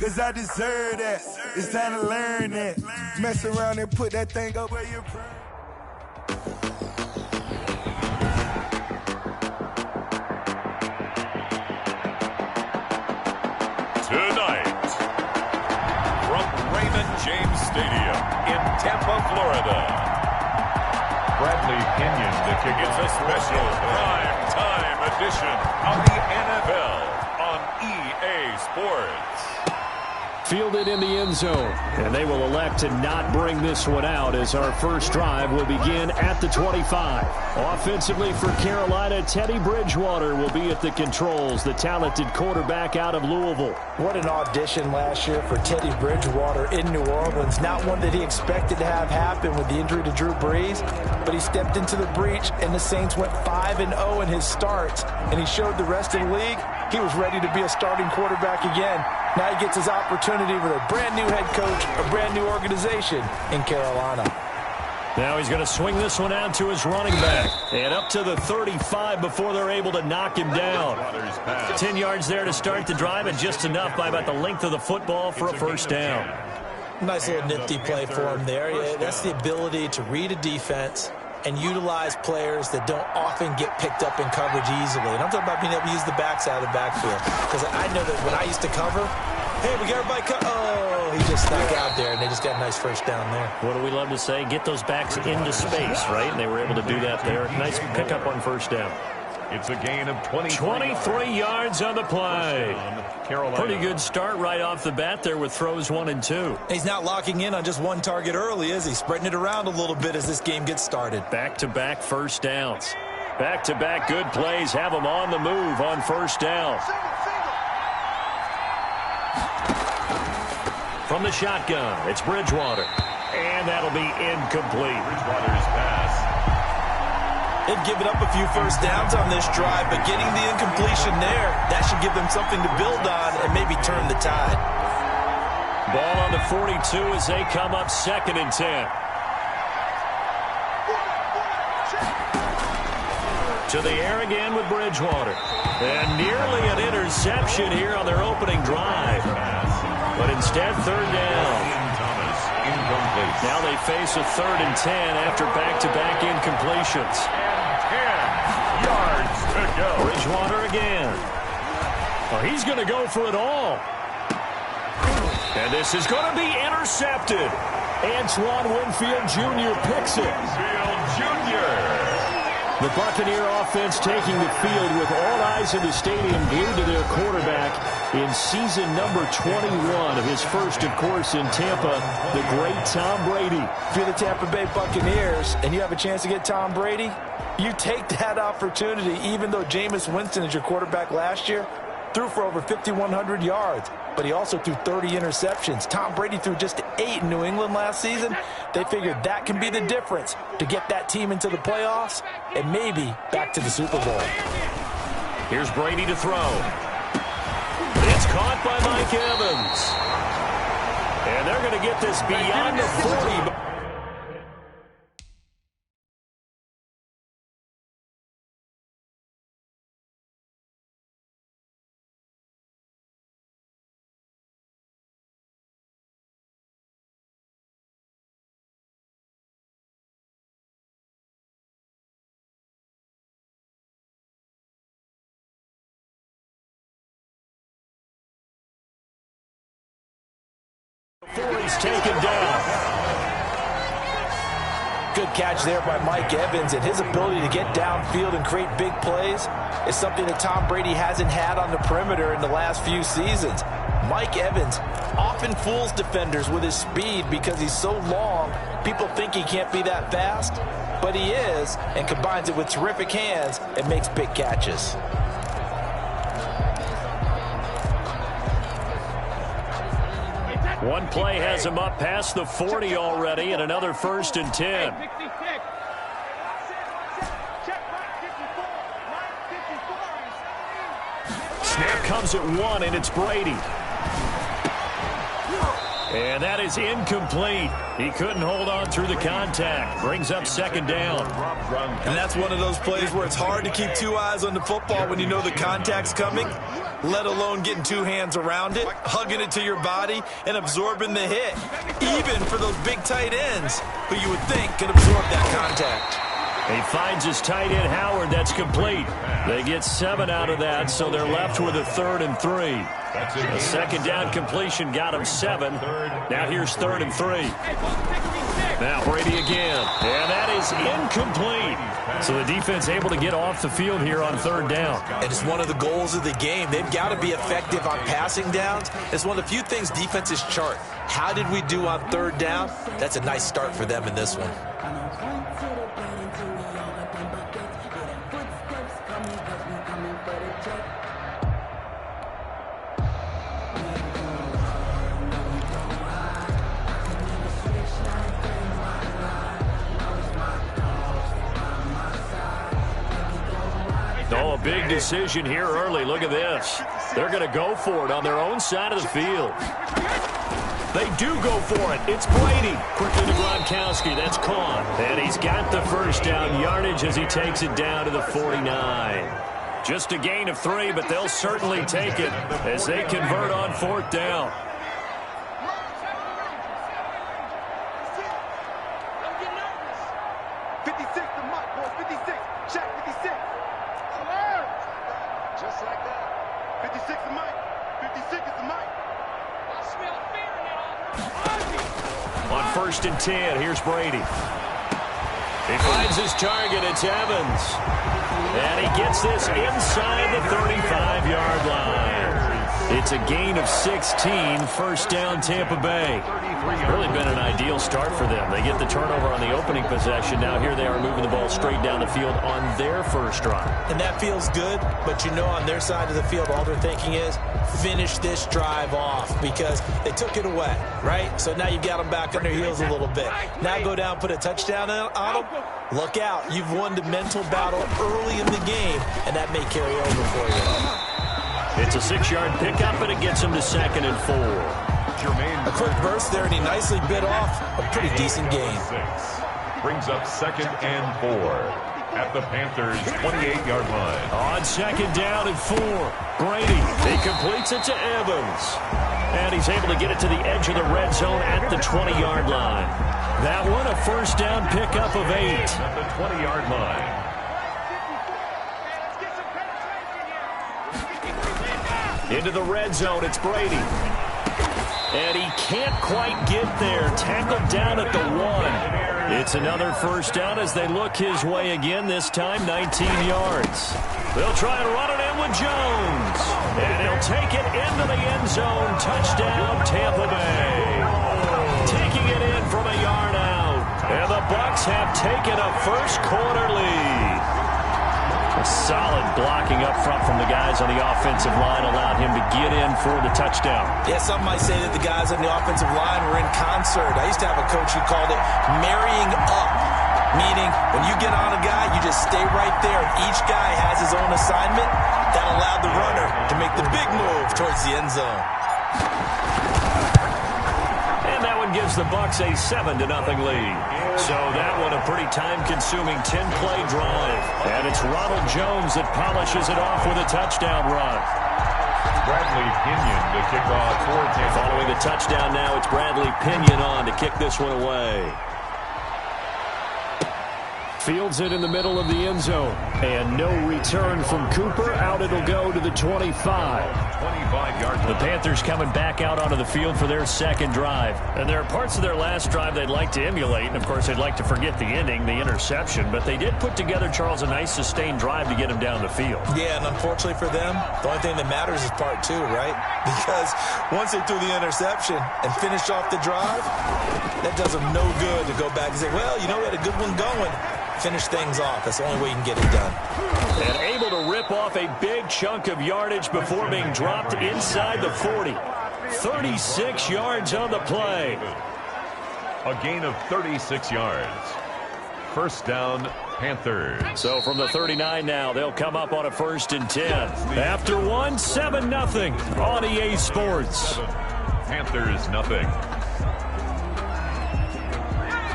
cause I deserve that. It's time to learn that. Mess around and put that thing up where you're proud. Tonight, from Raymond James Stadium in Tampa, Florida, Bradley Pinion, the kick. It's a special prime time edition of the NFL on EA Sports. Fielded in the end zone, and they will elect to not bring this one out as our first drive will begin at the 25. Offensively for Carolina, Teddy Bridgewater will be at the controls, the talented quarterback out of Louisville. What an audition last year for Teddy Bridgewater in New Orleans. Not one that he expected to have happen with the injury to Drew Brees, but he stepped into the breach, and the Saints went 5-0 in his starts, and he showed the rest of the league he was ready to be a starting quarterback again. Now he gets his opportunity with a brand new head coach, a brand new organization in Carolina. Now he's going to swing this one out to his running back. And up to the 35 before they're able to knock him down. 10 yards there to start the drive, and just enough by about the length of the football for a first down. Nice little nifty play for him there. Yeah, that's the ability to read a defense and utilize players that don't often get picked up in coverage easily. And I'm talking about being able to use the backside of the backfield. Because I know that when I used to cover, hey, we got everybody oh, he just snuck out there, and they just got a nice first down there. What do we love to say? Get those backs into space, right? And they were able to do that there. Nice pickup on first down. It's a gain of 23 yards on the play. Pretty good start right off the bat there with throws 1 and 2. He's not locking in on just one target early, is he? Spreading it around a little bit as this game gets started. Back-to-back first downs. Back-to-back good plays have them on the move on first down. From the shotgun, it's Bridgewater. And that'll be incomplete. Bridgewater's pass. They've given up a few first downs on this drive, but getting the incompletion there, that should give them something to build on and maybe turn the tide. Ball on the 42 as they come up 2nd and 10. To the air again with Bridgewater. And nearly an interception here on their opening drive. But instead, 3rd down. Now they face a 3rd and 10 after back-to-back incompletions. 10 yards to go. Bridgewater again. Oh, he's going to go for it all. And this is going to be intercepted. Antoine Winfield Jr. picks it. Winfield Jr. The Buccaneer offense taking the field with all eyes in the stadium glued to their quarterback in season number 21 of his first, of course, in Tampa, the great Tom Brady. If you're the Tampa Bay Buccaneers and you have a chance to get Tom Brady, you take that opportunity, even though Jameis Winston is your quarterback last year, threw for over 5,100 yards, but he also threw 30 interceptions. Tom Brady threw just 8 in New England last season. They figured that can be the difference to get that team into the playoffs and maybe back to the Super Bowl. Here's Brady to throw. It's caught by Mike Evans. And they're going to get this beyond the 40. Before he's taken down. Good catch there by Mike Evans, and his ability to get downfield and create big plays is something that Tom Brady hasn't had on the perimeter in the last few seasons. Mike Evans often fools defenders with his speed because he's so long. People think he can't be that fast, but he is, and combines it with terrific hands and makes big catches. One play has him up past the 40 already, and another 1st and 10. Snap comes at 1, and it's Brady. And that is incomplete. He couldn't hold on through the contact. Brings up second down. And that's one of those plays where it's hard to keep two eyes on the football when you know the contact's coming, let alone getting two hands around it, hugging it to your body, and absorbing the hit. Even for those big tight ends who you would think can absorb that contact. He finds his tight end, Howard. That's complete. They get 7 out of that, so they're left with a 3rd and 3. A second down completion got him 7. Now here's 3rd and 3. Now Brady again. And that is incomplete. So the defense able to get off the field here on 3rd down. And it's one of the goals of the game. They've got to be effective on passing downs. It's one of the few things defenses chart. How did we do on 3rd down? That's a nice start for them in this one. Oh, a big decision here early. Look at this. They're going to go for it on their own side of the field. They do go for it. It's Brady. Quickly to Gronkowski. That's caught. And he's got the first down yardage as he takes it down to the 49. Just a gain of 3, but they'll certainly take it as they convert on 4th down. On 1st and 10, here's Brady. He finds his target. It's Evans. And he gets this inside the 35-yard line. It's a gain of 16, 1st down Tampa Bay. Really been an ideal start for them. They get the turnover on the opening possession. Now here they are moving the ball straight down the field on their first drive. And that feels good, but you know on their side of the field all they're thinking is finish this drive off because they took it away, right? So now you've got them back on their heels a little bit. Now go down, put a touchdown on them. Look out. You've won the mental battle early in the game, and that may carry over for you. It's a 6-yard pickup, and it gets him to 2nd and 4. A quick burst there, and he nicely bit off a pretty decent gain. Brings up 2nd and 4 at the Panthers' 28-yard line. On 2nd down and 4, Brady. He completes it to Evans. And he's able to get it to the edge of the red zone at the 20-yard line. That one a 1st down pickup of 8. At the 20-yard line. Into the red zone, it's Brady. And he can't quite get there. Tackled down at the 1. It's another 1st down as they look his way again, this time 19 yards. They'll try and run it in with Jones. And he'll take it into the end zone. Touchdown, Tampa Bay. Taking it in from a yard out. And the Bucs have taken a first-quarter lead. A solid blocking up front from the guys on the offensive line allowed him to get in for the touchdown. Yeah, some might say that the guys on the offensive line were in concert. I used to have a coach who called it marrying up, meaning when you get on a guy, you just stay right there. Each guy has his own assignment. That allowed the runner to make the big move towards the end zone. And that one gives the Bucs a 7-0 lead. So that one a pretty time-consuming 10-play drive. And it's Ronald Jones that polishes it off with a touchdown run. Bradley Pinion to kick off for Tampa. Following the touchdown now, it's Bradley Pinion on to kick this one away. Fields it in the middle of the end zone. And no return from Cooper. Out it'll go to the 25. 25-yard line. The Panthers coming back out onto the field for their second drive. And there are parts of their last drive they'd like to emulate. And, of course, they'd like to forget the ending, the interception. But they did put together, Charles, a nice sustained drive to get him down the field. Yeah, and unfortunately for them, the only thing that matters is part 2, right? Because once they threw the interception and finished off the drive, that does them no good to go back and say, well, you know, we had a good one going. Finish things off. That's the only way you can get it done. And able to rip off a big chunk of yardage before being dropped inside the 40. 36 yards on the play. A gain of 36 yards. First down, Panthers. So from the 39 now, they'll come up on a 1st and 10. After one, 7-0 on EA Sports. Panthers nothing.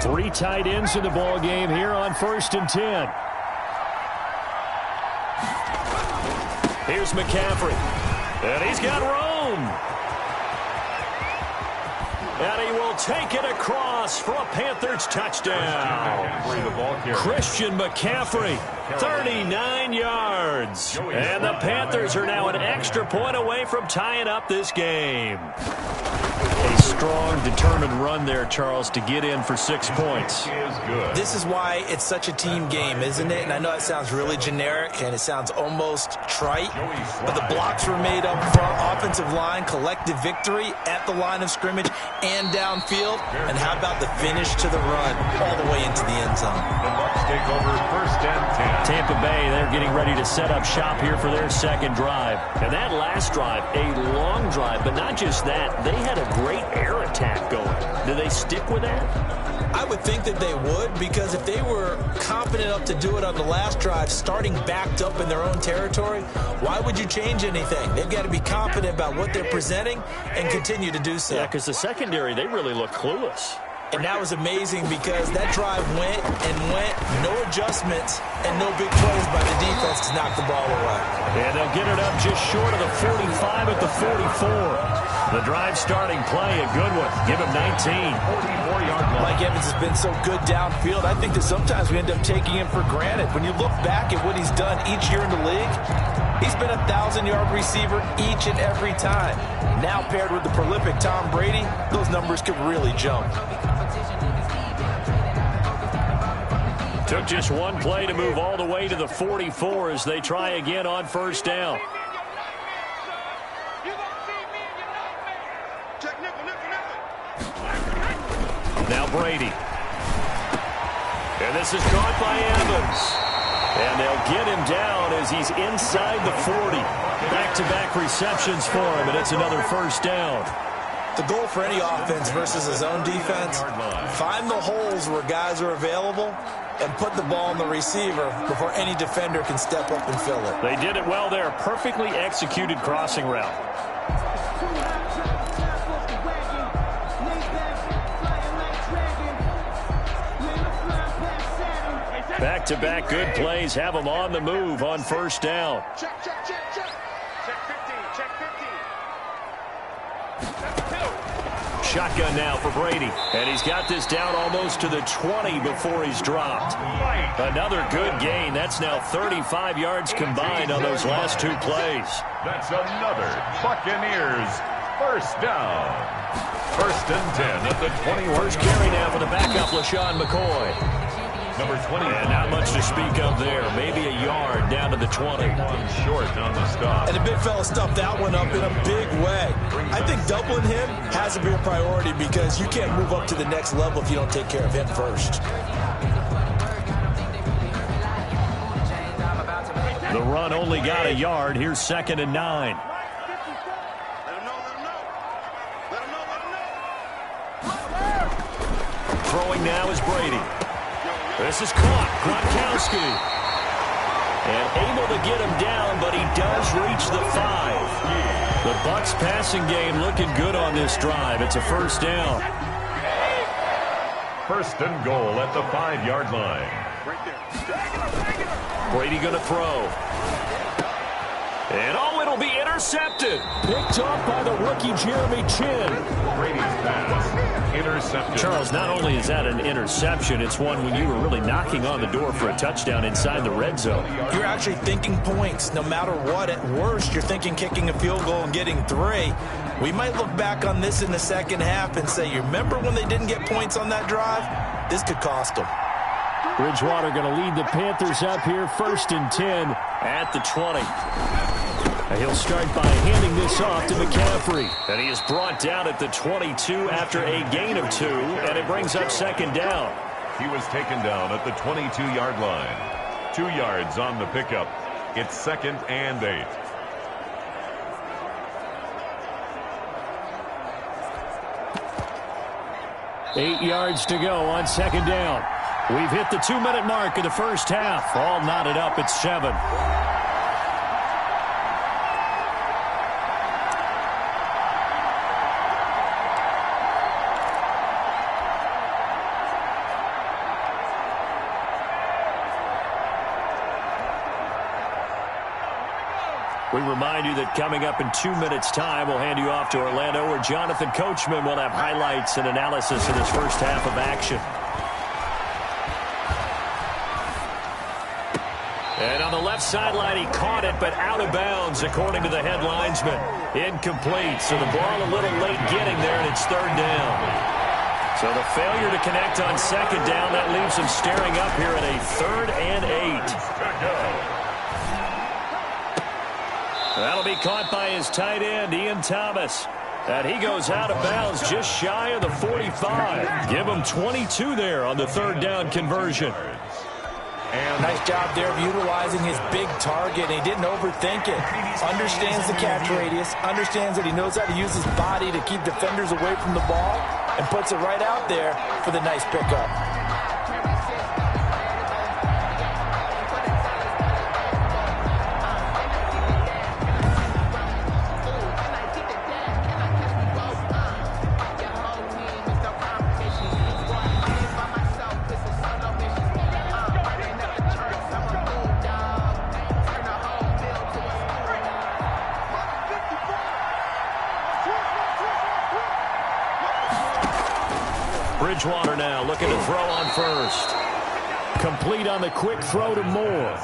Three tight ends in the ball game here on 1st and 10. Here's McCaffrey. And he's got room. And he will take it across for a Panthers touchdown. Christian McCaffrey, 39 yards. And the Panthers are now an extra point away from tying up this game. A strong, determined run there, Charles, to get in for 6 points. This is why it's such a team game, isn't it? And I know it sounds really generic and it sounds almost trite, but the blocks were made up front, offensive line, collective victory at the line of scrimmage and downfield. And how about the finish to the run all the way into the end zone? The Bucs take over 1st and 10. Tampa Bay, they're getting ready to set up shop here for their second drive. And that last drive, a long drive, but not just that, they had a great air attack going. Do they stick with that? I would think that they would, because if they were confident enough to do it on the last drive, starting backed up in their own territory, why would you change anything? They've got to be confident about what they're presenting and continue to do so. Yeah, because the secondary, they really look clueless. And that was amazing because that drive went and went, no adjustments, and no big plays by the defense to knock the ball away. And they'll get it up just short of the 45 at the 44. The drive starting play, a good one. Give him 19. 44-yard line. Mike Evans has been so good downfield. I think that sometimes we end up taking him for granted. When you look back at what he's done each year in the league, he's been a 1,000-yard receiver each and every time. Now paired with the prolific Tom Brady, those numbers could really jump. Took just one play to move all the way to the 44 as they try again on 1st down. Now Brady. And this is caught by Evans. And they'll get him down as he's inside the 40. Back-to-back receptions for him, and it's another 1st down. The goal for any offense versus his own defense, find the holes where guys are available and put the ball on the receiver before any defender can step up and fill it. They did it well there. Perfectly executed crossing route. Back-to-back good plays have them on the move on 1st down. Check 15, check 15. Shotgun now for Brady. And he's got this down almost to the 20 before he's dropped. Another good gain. That's now 35 yards combined on those last 2 plays. That's another Buccaneers 1st down. 1st and 10 at the 21. First carry now for the backup, LaShawn McCoy. Number 20. And not much to speak of there. Maybe a yard down to the 20. One short on the stop. And the big fella stuffed that one up in a big way. I think doubling him has to be a priority because you can't move up to the next level if you don't take care of him first. The run only got a yard. Here's 2nd and 9. Throwing now is Brady. This is caught. Gronkowski. And able to get him down, but he does reach the 5. The Bucs passing game looking good on this drive. It's a 1st down. 1st and goal at the 5-yard line. Brady going to throw. And oh, it'll be intercepted. Picked off by the rookie Jeremy Chin. Brady's pass intercepted. Charles, not only is that an interception, it's one when you were really knocking on the door for a touchdown inside the red zone. You're actually thinking points no matter what. At worst, you're thinking kicking a field goal and getting 3. We might look back on this in the second half and say, you remember when they didn't get points on that drive? This could cost them. Bridgewater going to lead the Panthers up here, 1st and 10 at the 20. He'll start by handing this off to McCaffrey. And he is brought down at the 22 after a gain of 2, and it brings up 2nd down. He was taken down at the 22-yard line. 2 yards on the pickup. It's 2nd and 8. Eight yards to go on 2nd down. We've hit the 2-minute mark of the first half. All knotted up at 7. We remind you that coming up in 2 minutes' time, we'll hand you off to Orlando, where Jonathan Coachman will have highlights and analysis of this first half of action. And on the left sideline, he caught it, but out of bounds, according to the head linesman. Incomplete, so the ball a little late getting there, and it's third down. So the failure to connect on second down, that leaves him staring up here at a 3rd and 8. That'll be caught by his tight end, Ian Thomas. And he goes out of bounds just shy of the 45. Give him 22 there on the 3rd down conversion. And nice job there of utilizing his big target. And he didn't overthink it. Understands the catch radius. Understands that he knows how to use his body to keep defenders away from the ball. And puts it right out there for the nice pickup. Bridgewater now looking to throw on first. Complete on the quick throw to Moore.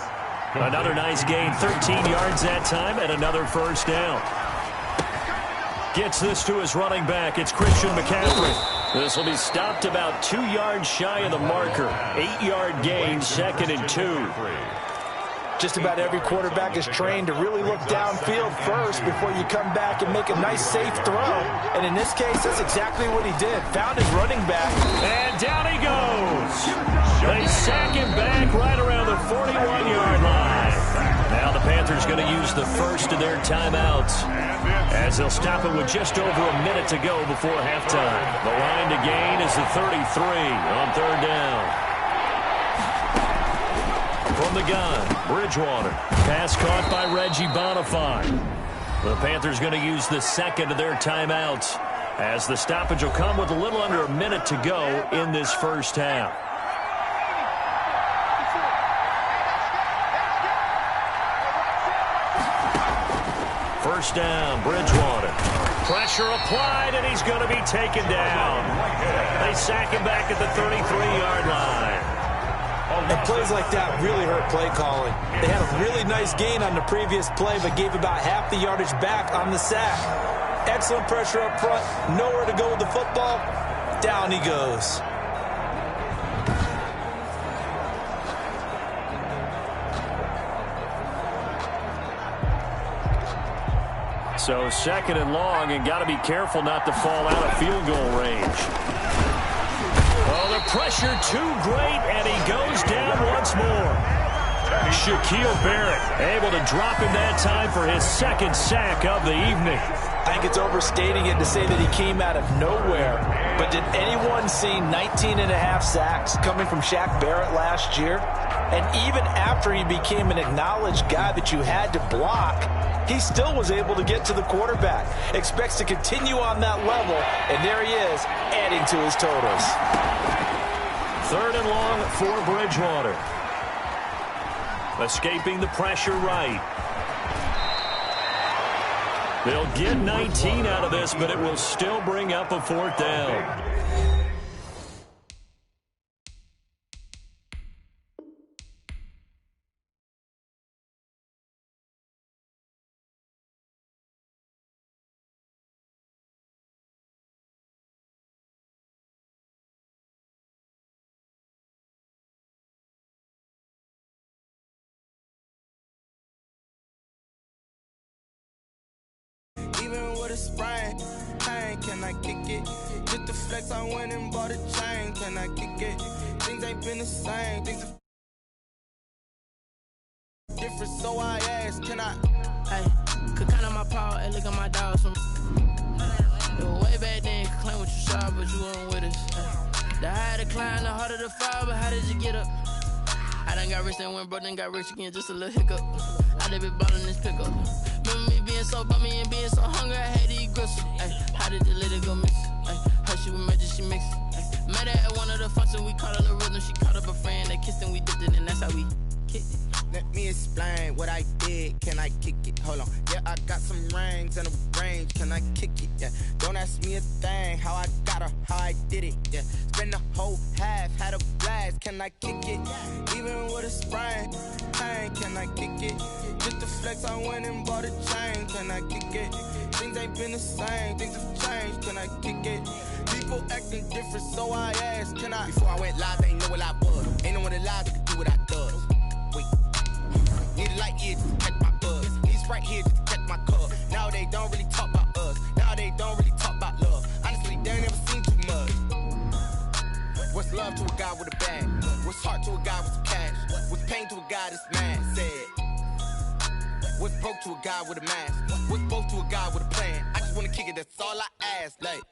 Another nice gain, 13 yards that time, and another first down. Gets this to his running back. It's Christian McCaffrey. This will be stopped about 2 yards shy of the marker. 8-yard gain, 2nd and 2. Just about every quarterback is trained to really look downfield first before you come back and make a nice, safe throw. And in this case, that's exactly what he did. Found his running back. And down he goes. They sack him back right around the 41-yard line. Now the Panthers going to use the first of their timeouts, as they'll stop it with just over a minute to go before halftime. The line to gain is the 33 on 3rd down. From the gun, Bridgewater. Pass caught by Reggie Bonifant. The Panthers going to use the second of their timeouts, as the stoppage will come with a little under a minute to go in this first half. First down, Bridgewater. Pressure applied, and he's going to be taken down. They sack him back at the 33-yard line. And plays like that really hurt play calling. They had a really nice gain on the previous play, but gave about half the yardage back on the sack. Excellent pressure up front. Nowhere to go with the football. Down he goes. So 2nd and long, and got to be careful not to fall out of field goal range. Oh, the pressure too great, and he goes down once more. Shaquille Barrett able to drop him that time for his 2nd sack of the evening. I think it's overstating it to say that he came out of nowhere. But did anyone see 19 and a half sacks coming from Shaq Barrett last year? And even after he became an acknowledged guy that you had to block, he still was able to get to the quarterback. Expects to continue on that level, and there he is, adding to his totals. 3rd and long for Bridgewater. Escaping the pressure right. They'll get 19 out of this, but it will still bring up a 4th down. Sprain, pain, can I kick it? Just the flex, I went and bought a chain, can I kick it? Things ain't been the same, things are different, so I asked, can I? Hey, could count on my power and look at my dogs from way back then, claim what you saw, but you weren't with us. The higher the climb, the harder the fall, but how did you get up? I done got rich and went broke, then got rich again, just a little hiccup. I done been ballin' this pickup. Remember me being so bummy and being so hungry, I had to eat gristle. Ay, how did the lady go miss? Ay, her she was magic, she mixed. Met her at one of the functions, we caught her the rhythm. She caught up a friend, they kissed and we dipped it, and that's how we kicked it. Let me explain what I did, can I kick it? Hold on, got some rings and a range, can I kick it? Yeah. Don't ask me a thing, how I got her, how I did it. Yeah. Spend the whole half, had a blast, can I kick it? Even with a sprain, pain, can I kick it? Just the flex, I went and bought a chain, can I kick it? Things ain't been the same, things have changed, can I kick it? People acting different, so I asked, can I? Before I went live, they ain't know what I was. Ain't no one alive that could do what I does. Wait, need a light here just to catch my buzz. Need Sprite here just to catch my cup. Now they don't really talk about us. Now they don't really talk about love. Honestly, they ain't never seen too much. What's love to a guy with a bag? What's heart to a guy with some cash? What's pain to a guy that's mad? Said. What's broke to a guy with a mask? What's broke to a guy with a plan? I just wanna kick it, that's all I ask. Like,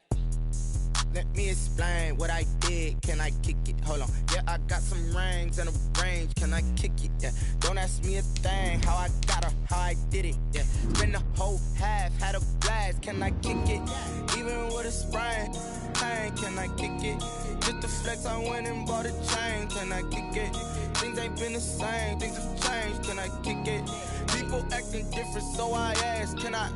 let me explain what I did. Can I kick it? Hold on. Yeah, I got some rings and a range. Can I kick it? Yeah. Don't ask me a thing. How I got her, how I did it. Yeah. Spend the whole half, had a blast. Can I kick it? Even with a sprain, pain. Can I kick it? Just the flex, I went and bought a chain. Can I kick it? Things ain't been the same. Things have changed. Can I kick it? People acting different, so I ask. Can I?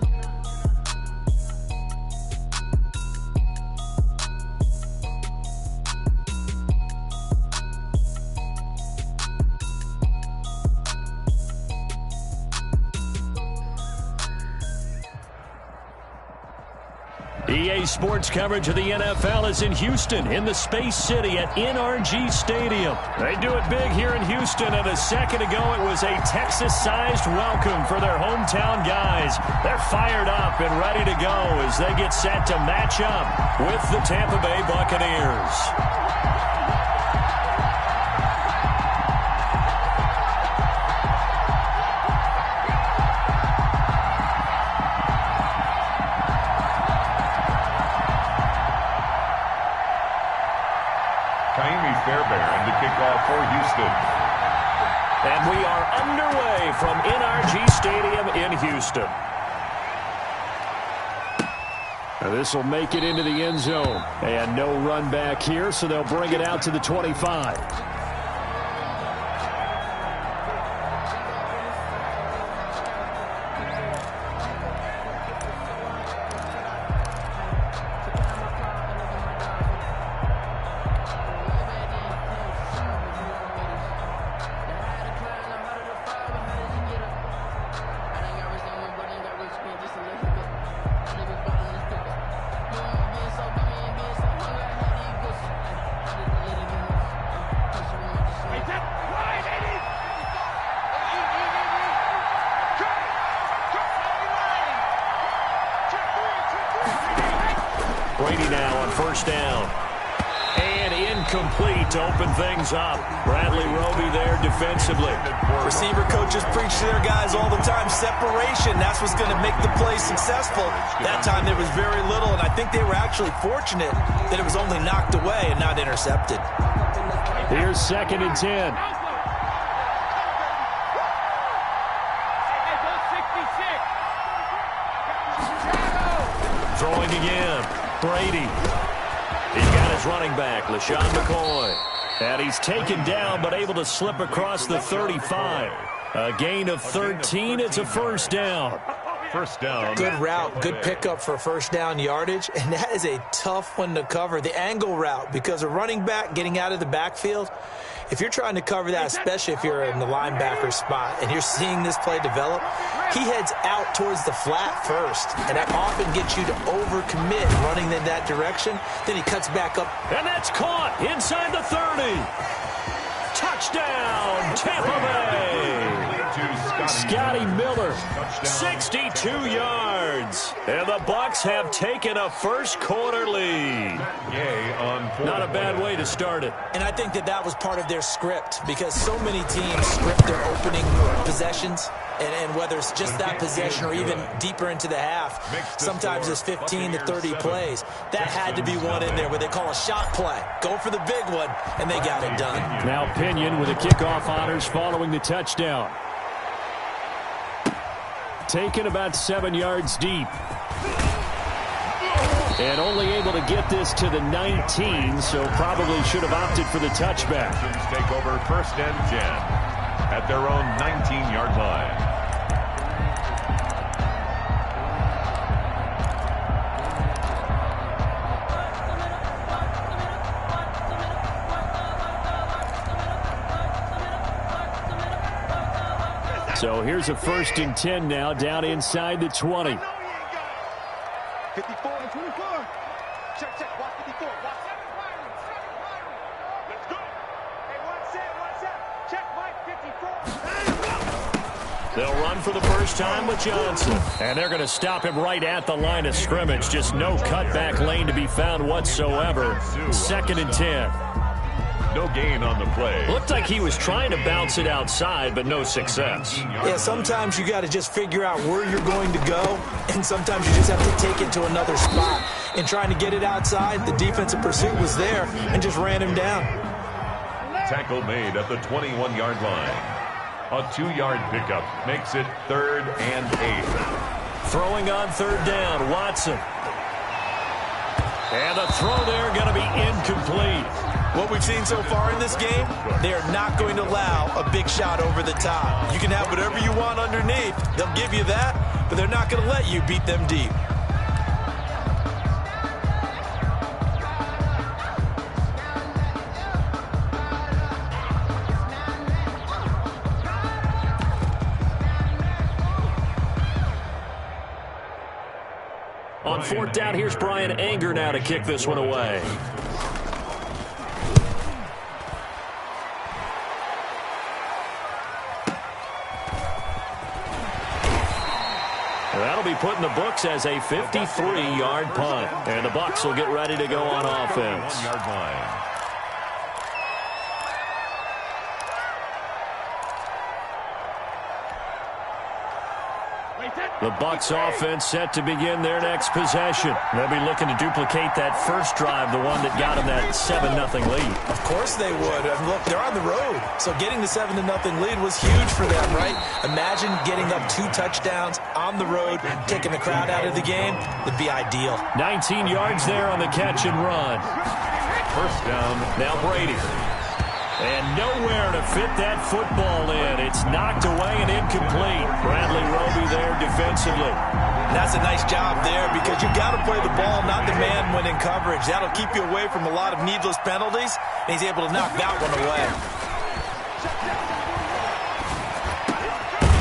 EA Sports coverage of the NFL is in Houston, in the Space City at NRG Stadium. They do it big here in Houston, and a second ago it was a Texas-sized welcome for their hometown guys. They're fired up and ready to go as they get set to match up with the Tampa Bay Buccaneers. Fairbairn to kick off for Houston. And we are underway from NRG Stadium in Houston. This will make it into the end zone. And no run back here, so they'll bring it out to the 25. Brady now on first down. And incomplete to open things up. Bradley Roby there defensively. Receiver coaches preach to their guys all the time. Separation, that's what's going to make the play successful. That time there was very little, and I think they were actually fortunate that it was only knocked away and not intercepted. Here's 2nd and 10. Throwing again. Brady. He's got his running back, LaShawn McCoy. And he's taken down, but able to slip across the 35. A gain of 13. It's a first down. First down. Good route, good pickup for first down yardage, and that is a tough one to cover. The angle route, because a running back getting out of the backfield, if you're trying to cover that, especially if you're in the linebacker spot and you're seeing this play develop, he heads out towards the flat first, and that often gets you to overcommit running in that direction. Then he cuts back up. And that's caught inside the 30. Touchdown, Tampa Bay. Scotty Miller, 62 yards. And the Bucs have taken a first-quarter lead. Not a bad way to start it. And I think that was part of their script, because so many teams script their opening possessions, and whether it's just that possession or even deeper into the half, sometimes it's 15 to 30 plays. That had to be one in there where they call a shot play. Go for the big one, and they got it done. Now Pinion with the kickoff honors following the touchdown. Taken about 7 yards deep. And only able to get this to the 19, so probably should have opted for the touchback. Take over 1st and 10 at their own 19-yard line. So here's a 1st and 10 now, down inside the 20. 54. 24. Check, check. Watch 54. Watch. Let's go. Hey, one set. Check, Mike, 54. They'll run for the first time with Johnson. And they're going to stop him right at the line of scrimmage. Just no cutback lane to be found whatsoever. 2nd and 10. No gain on the play. Looked like he was trying to bounce it outside, but no success. Yeah, sometimes you got to just figure out where you're going to go, and sometimes you just have to take it to another spot. In trying to get it outside, the defensive pursuit was there and just ran him down. Tackle made at the 21-yard line. A 2-yard pickup makes it 3rd and 8. Throwing on 3rd down, Watson. And the throw there going to be incomplete. What we've seen so far in this game, they are not going to allow a big shot over the top. You can have whatever you want underneath. They'll give you that, but they're not going to let you beat them deep. On 4th down, here's Brian Anger now to kick this one away. That'll be put in the books as a 53-yard punt. And the Bucs will get ready to go on offense. 1-yard line. The Bucs offense set to begin their next possession. They'll be looking to duplicate that first drive, the one that got them that 7-0 lead. Of course they would. And look, they're on the road. So getting the 7-0 lead was huge for them, right? Imagine getting up 2 touchdowns on the road, taking the crowd out of the game. Would be ideal. 19 yards there on the catch and run. First down. Now Brady. And nowhere to fit that football in. It's knocked away and incomplete. Bradley Roby there defensively. That's a nice job there because you've got to play the ball, not the man when in coverage. That'll keep you away from a lot of needless penalties, and he's able to knock that one away.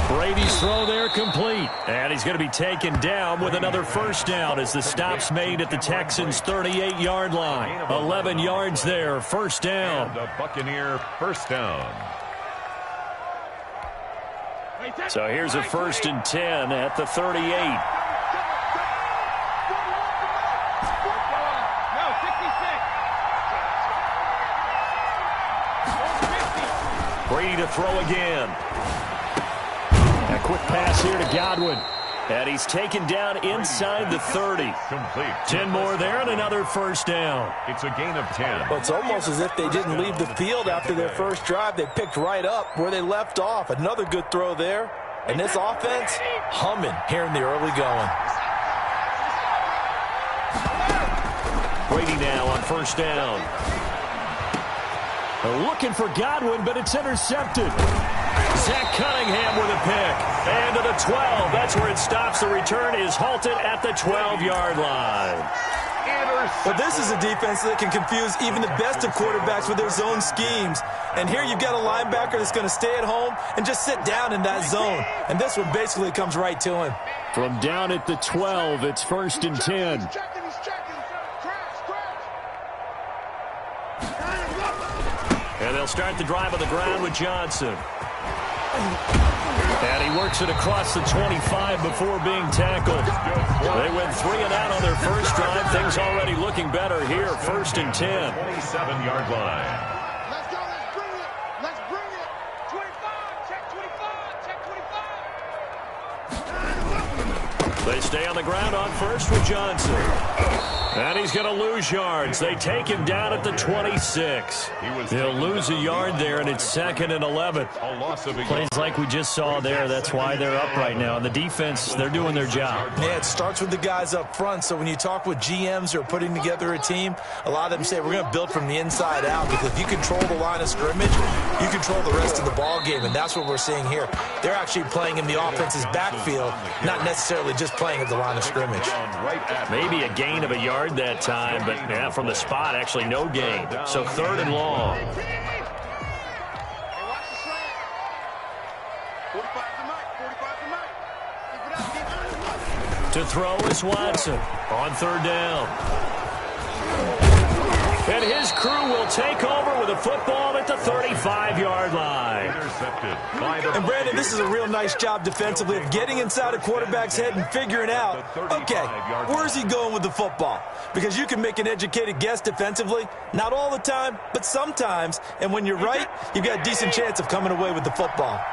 Brady's throw there complete. And he's going to be taken down with another first down as the stop's made at the Texans' 38-yard line. 11 yards there, first down. And a Buccaneer first down. So here's a 1st and 10 at the 38. Brady to throw again. A quick pass here to Godwin. And he's taken down inside the 30. Complete. 10 more there and another first down. It's a gain of 10. Well, it's almost as if they didn't leave the field after their first drive. They picked right up where they left off. Another good throw there. And this offense, humming here in the early going. Brady now on first down. They're looking for Godwin, but it's intercepted. Zach Cunningham with a pick. And to the 12. That's where it stops. The return is halted at the 12-yard line. But this is a defense that can confuse even the best of quarterbacks with their zone schemes. And here you've got a linebacker that's going to stay at home and just sit down in that zone. And this one basically comes right to him. From down at the 12, it's 1st and 10. And they'll start the drive on the ground with Johnson. And he works it across the 25 before being tackled. They went 3 and out on their first drive. Things already looking better here. 1st and 10. 27-yard line. Let's go. Let's bring it. Let's bring it. 25. Check 25. Check 25. They stay on the ground on first with Johnson. And he's going to lose yards. They take him down at the 26. He'll lose a yard there, and it's 2nd and 11. A loss of a Plays like we just saw there. That's why they're up right now. And the defense, they're doing their job. Yeah, it starts with the guys up front. So when you talk with GMs who are putting together a team, a lot of them say we're going to build from the inside out, because if you control the line of scrimmage, you control the rest of the ball game, and that's what we're seeing here. They're actually playing in the offense's backfield, not necessarily just playing at the line of scrimmage. Maybe a gain of a yard that time, but yeah, from the spot, actually no gain. So 3rd and long. Hey, watch the slant. 45 to To throw is Watson on third down. And his crew will take over with a football at the 35-yard line. And Brandon, this is a real nice job defensively of getting inside a quarterback's head and figuring out, okay, where's he going with the football? Because you can make an educated guess defensively, not all the time, but sometimes. And when you're right, you've got a decent chance of coming away with the football.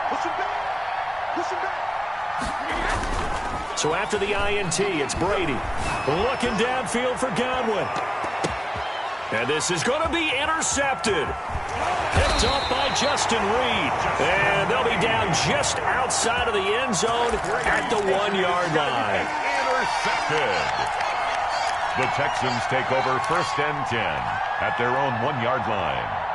Push him back. Push him back. So after the INT, it's Brady looking downfield for Godwin. And this is going to be intercepted. Picked up by Justin Reed. And they'll be down just outside of the end zone at the 1-yard line. Intercepted. The Texans take over 1st and 10 at their own 1-yard line.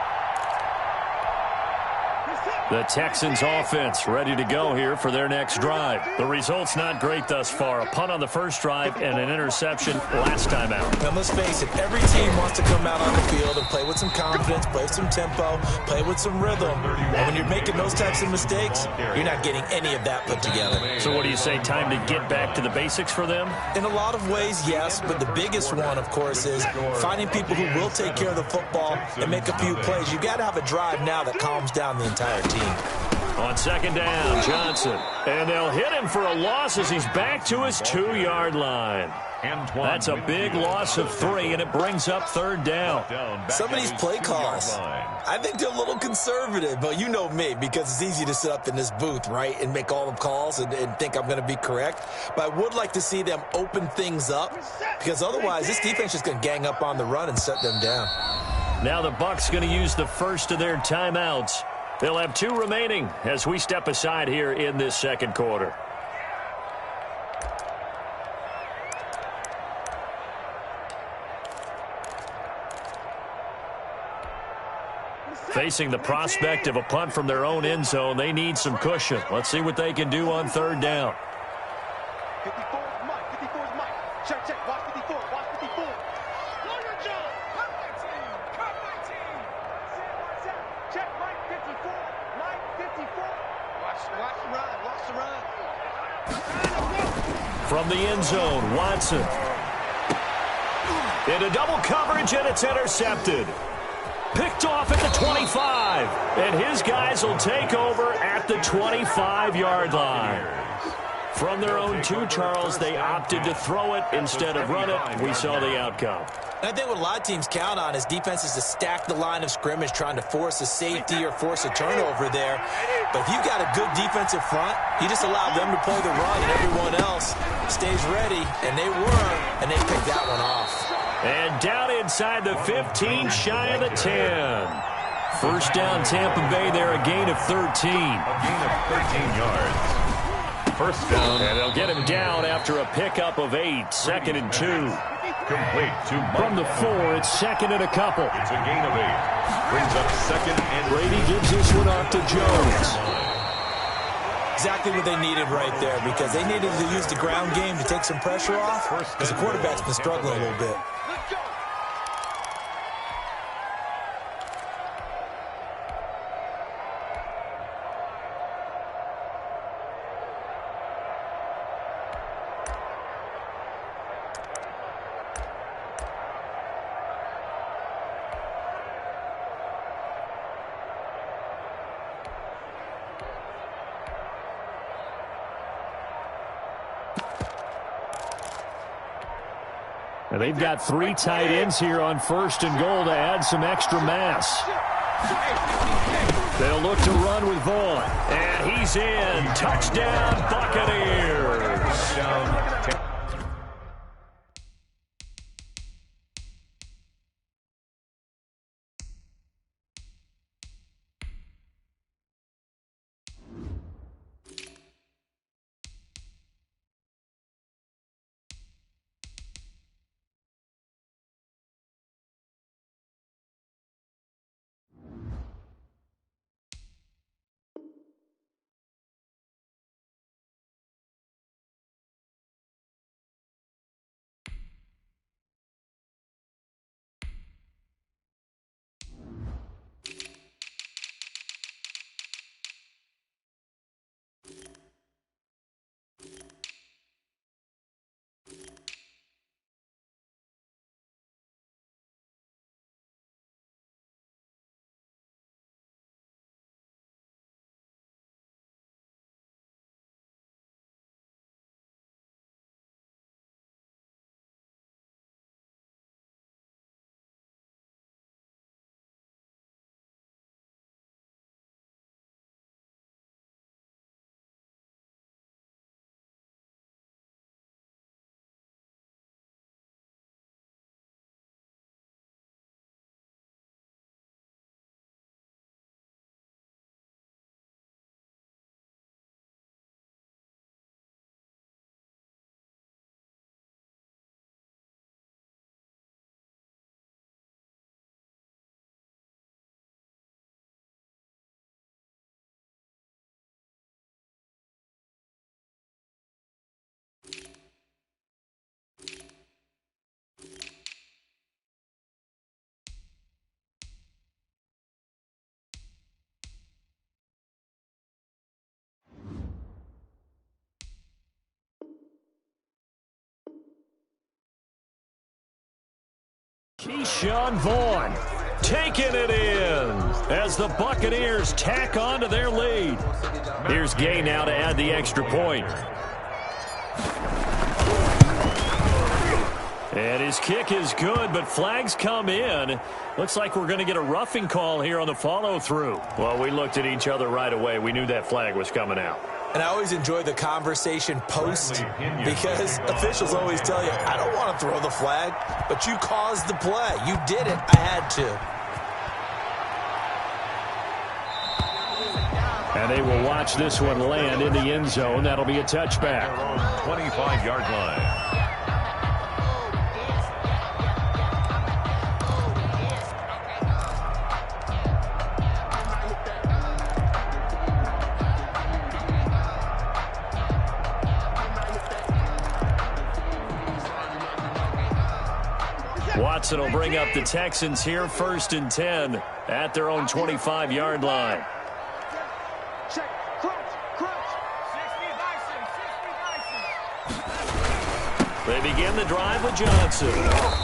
The Texans offense ready to go here for their next drive. The result's not great thus far. A punt on the first drive and an interception last time out. And let's face it, every team wants to come out on the field and play with some confidence, play with some tempo, play with some rhythm. And when you're making those types of mistakes, you're not getting any of that put together. So what do you say, time to get back to the basics for them? In a lot of ways, yes, but the biggest one, of course, is finding people who will take care of the football and make a few plays. You've got to have a drive now that calms down the entire team. On second down, Johnson. And they'll hit him for a loss as he's back to his 2-yard line. That's a big loss of 3, and it brings up third down. Some of these play calls, I think they're a little conservative, but you know me, because it's easy to sit up in this booth, right, and make all the calls and think I'm going to be correct. But I would like to see them open things up, because otherwise this defense is going to gang up on the run and shut them down. Now the Bucs going to use the first of their timeouts. They'll have 2 remaining as we step aside here in this second quarter. Facing the prospect of a punt from their own end zone, they need some cushion. Let's see what they can do on third down. 54 is Mike. 54 is Mike. Check, check. Watch 54. Watch 54. Lawyer John. Cut my team. Cut my team. Check Mike 54. Mike 54. Watch the run. Watch the run. From the end zone, Watson. Into double coverage, and it's intercepted. Picked off at the 25. And his guys will take over at the 25-yard line. From their own 2, Charles, they opted to throw it instead of run it. We saw the outcome. And I think what a lot of teams count on is defenses to stack the line of scrimmage, trying to force a safety or force a turnover there. But if you've got a good defensive front, you just allow them to play the run, and everyone else stays ready. And they were, and they picked that one off. And down inside the 15, shy of the 10. First down, Tampa Bay there, a gain of 13. A gain of 13 yards. First down. And they'll get him down after a pickup of 8. Second and 2. Complete to From the 4, it's second and a couple. It's a gain of 8. Brings up second and Brady gives this one off to Jones. Exactly what they needed right there, because they needed to use the ground game to take some pressure off, because the quarterback's been struggling a little bit. And they've got 3 tight ends here on first and goal to add some extra mass. They'll look to run with Vaughn. And he's in. Touchdown, Buccaneers. Keyshawn Vaughn taking it in as the Buccaneers tack on to their lead. Here's Gay now to add the extra point. And his kick is good, but flags come in. Looks like we're going to get a roughing call here on the follow-through. Well, we looked at each other right away. We knew that flag was coming out. And I always enjoy the conversation post because officials always tell you, I don't want to throw the flag, but you caused the play. You did it. I had to. And they will watch this one land in the end zone. That'll be a touchback. 25-yard line. Watson will bring up the Texans here, 1st and 10 at their own 25-yard line. Check, crunch, crunch. 60 They begin the drive with Johnson.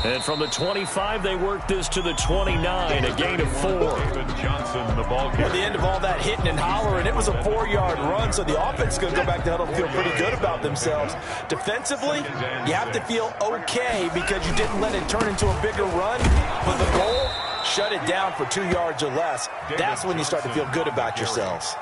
And from the 25, they work this to the 29, a gain of 4. David Johnson, the ball carrier. At the end of all that hitting and hollering, it was a 4-yard run, so the offense is going to go back to huddle and feel pretty good about themselves. Defensively, you have to feel okay because you didn't let it turn into a bigger run. But the goal, shut it down for 2 yards or less. That's when you start to feel good about yourselves.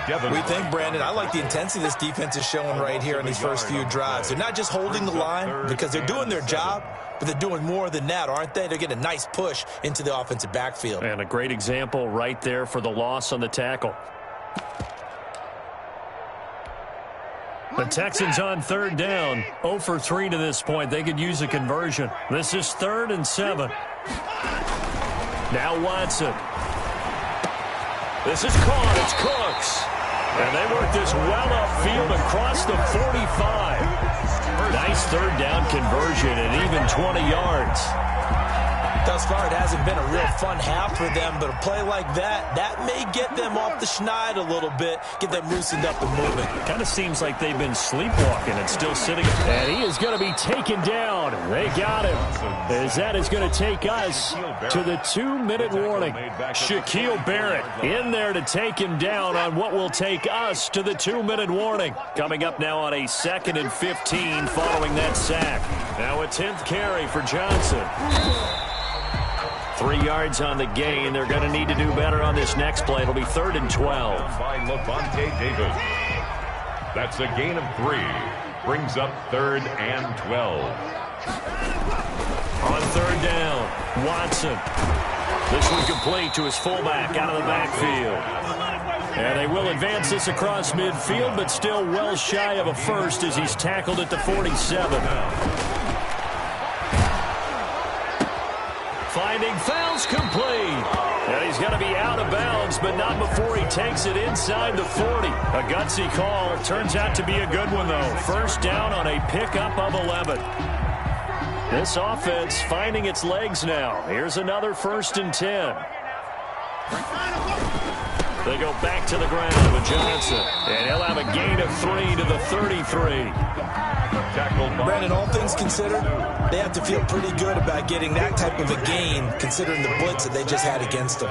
We think, Brandon, I like the intensity this defense is showing right here in these first few drives. They're not just holding the line because they're doing their job, but they're doing more than that, aren't they? They're getting a nice push into the offensive backfield. And a great example right there for the loss on the tackle. The Texans on 3rd down. 0 for 3 to this point. They could use a conversion. This is 3rd and 7. Now Watson. This is caught. It's Cooks. And they work this well upfield across the 45. Nice 3rd down conversion and even 20 yards. Thus far, it hasn't been a real fun half for them, but a play like that may get them off the schneid a little bit, get them loosened up and moving. Kind of seems like they've been sleepwalking and still sitting. And he is going to be taken down. They got him. As that is going to take us to the 2-minute warning. Shaquille Barrett in there to take him down on what will take us to the 2-minute warning. Coming up now on a 2nd and 15 following that sack. Now a 10th carry for Johnson. 3 yards on the gain. They're going to need to do better on this next play. It'll be 3rd and 12. By Levante David. That's a gain of 3. Brings up 3rd and 12. On 3rd down, Watson. This one complete to his fullback out of the backfield. And they will advance this across midfield, but still well shy of a first as he's tackled at the 47. Finding fouls complete. And he's going to be out of bounds, but not before he takes it inside the 40. A gutsy call. Turns out to be a good one, though. 1st down on a pickup of 11. This offense finding its legs now. Here's another 1st and 10. They go back to the ground with Johnson. And he'll have a gain of 3 to the 33. Brandon, all things considered, they have to feel pretty good about getting that type of a gain, considering the blitz that they just had against them.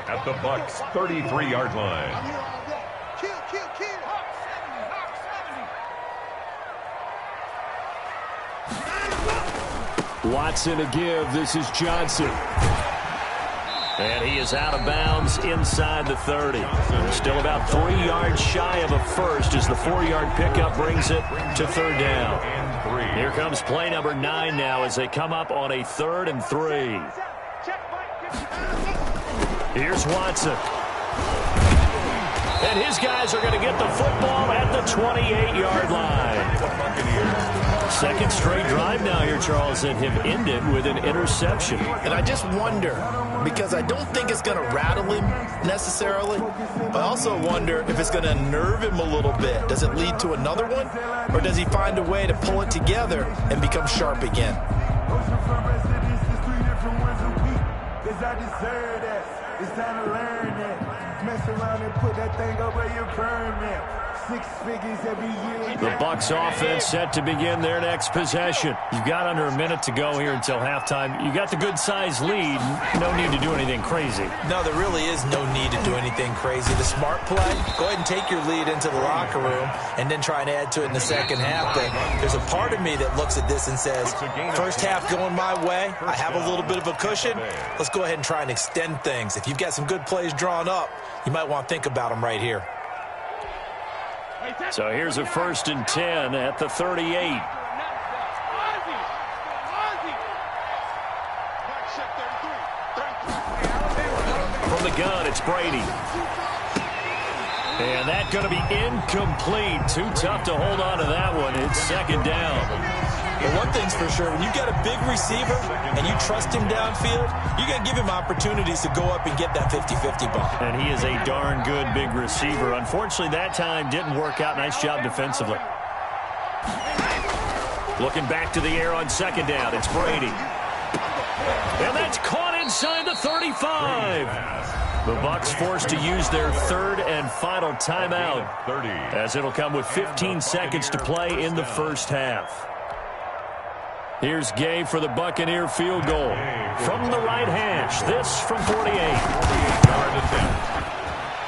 At the Bucs' 33-yard line. Watson to give. This is Johnson. And he is out of bounds inside the 30. Still about 3 yards shy of a first as the 4-yard pickup brings it to 3rd down. Here comes play number 9 now as they come up on a 3rd and 3. Here's Watson. And his guys are going to get the football at the 28-yard line. Second straight drive now here, Charles, that have ended with an interception. And I just wonder, because I don't think it's going to rattle him necessarily, but I also wonder if it's going to nerve him a little bit. Does it lead to another one, or does he find a way to pull it together and become sharp again? It's time to learn it. Mess around and put that thing over your permit. The Bucs offense set to begin their next possession. You've got under a minute to go here until halftime. You got the good-sized lead. No need to do anything crazy. No, there really is no need to do anything crazy. The smart play, go ahead and take your lead into the locker room and then try and add to it in the second half. But there's a part of me that looks at this and says, first half going my way, I have a little bit of a cushion. Let's go ahead and try and extend things. If you've got some good plays drawn up, you might want to think about them right here. So here's a 1st and 10 at the 38. From the gun, it's Brady. And that's going to be incomplete. Too tough to hold on to that one. It's 2nd down. But one thing's for sure, when you've got a big receiver and you trust him downfield, you're going to give him opportunities to go up and get that 50-50 ball. And he is a darn good big receiver. Unfortunately, that time didn't work out. Nice job defensively. Looking back to the air on 2nd down, it's Brady. And that's caught inside the 35. The Bucs forced to use their 3rd and final timeout, as it'll come with 15 seconds to play in the first half. Here's Gay for the Buccaneer field goal from the right hash. This from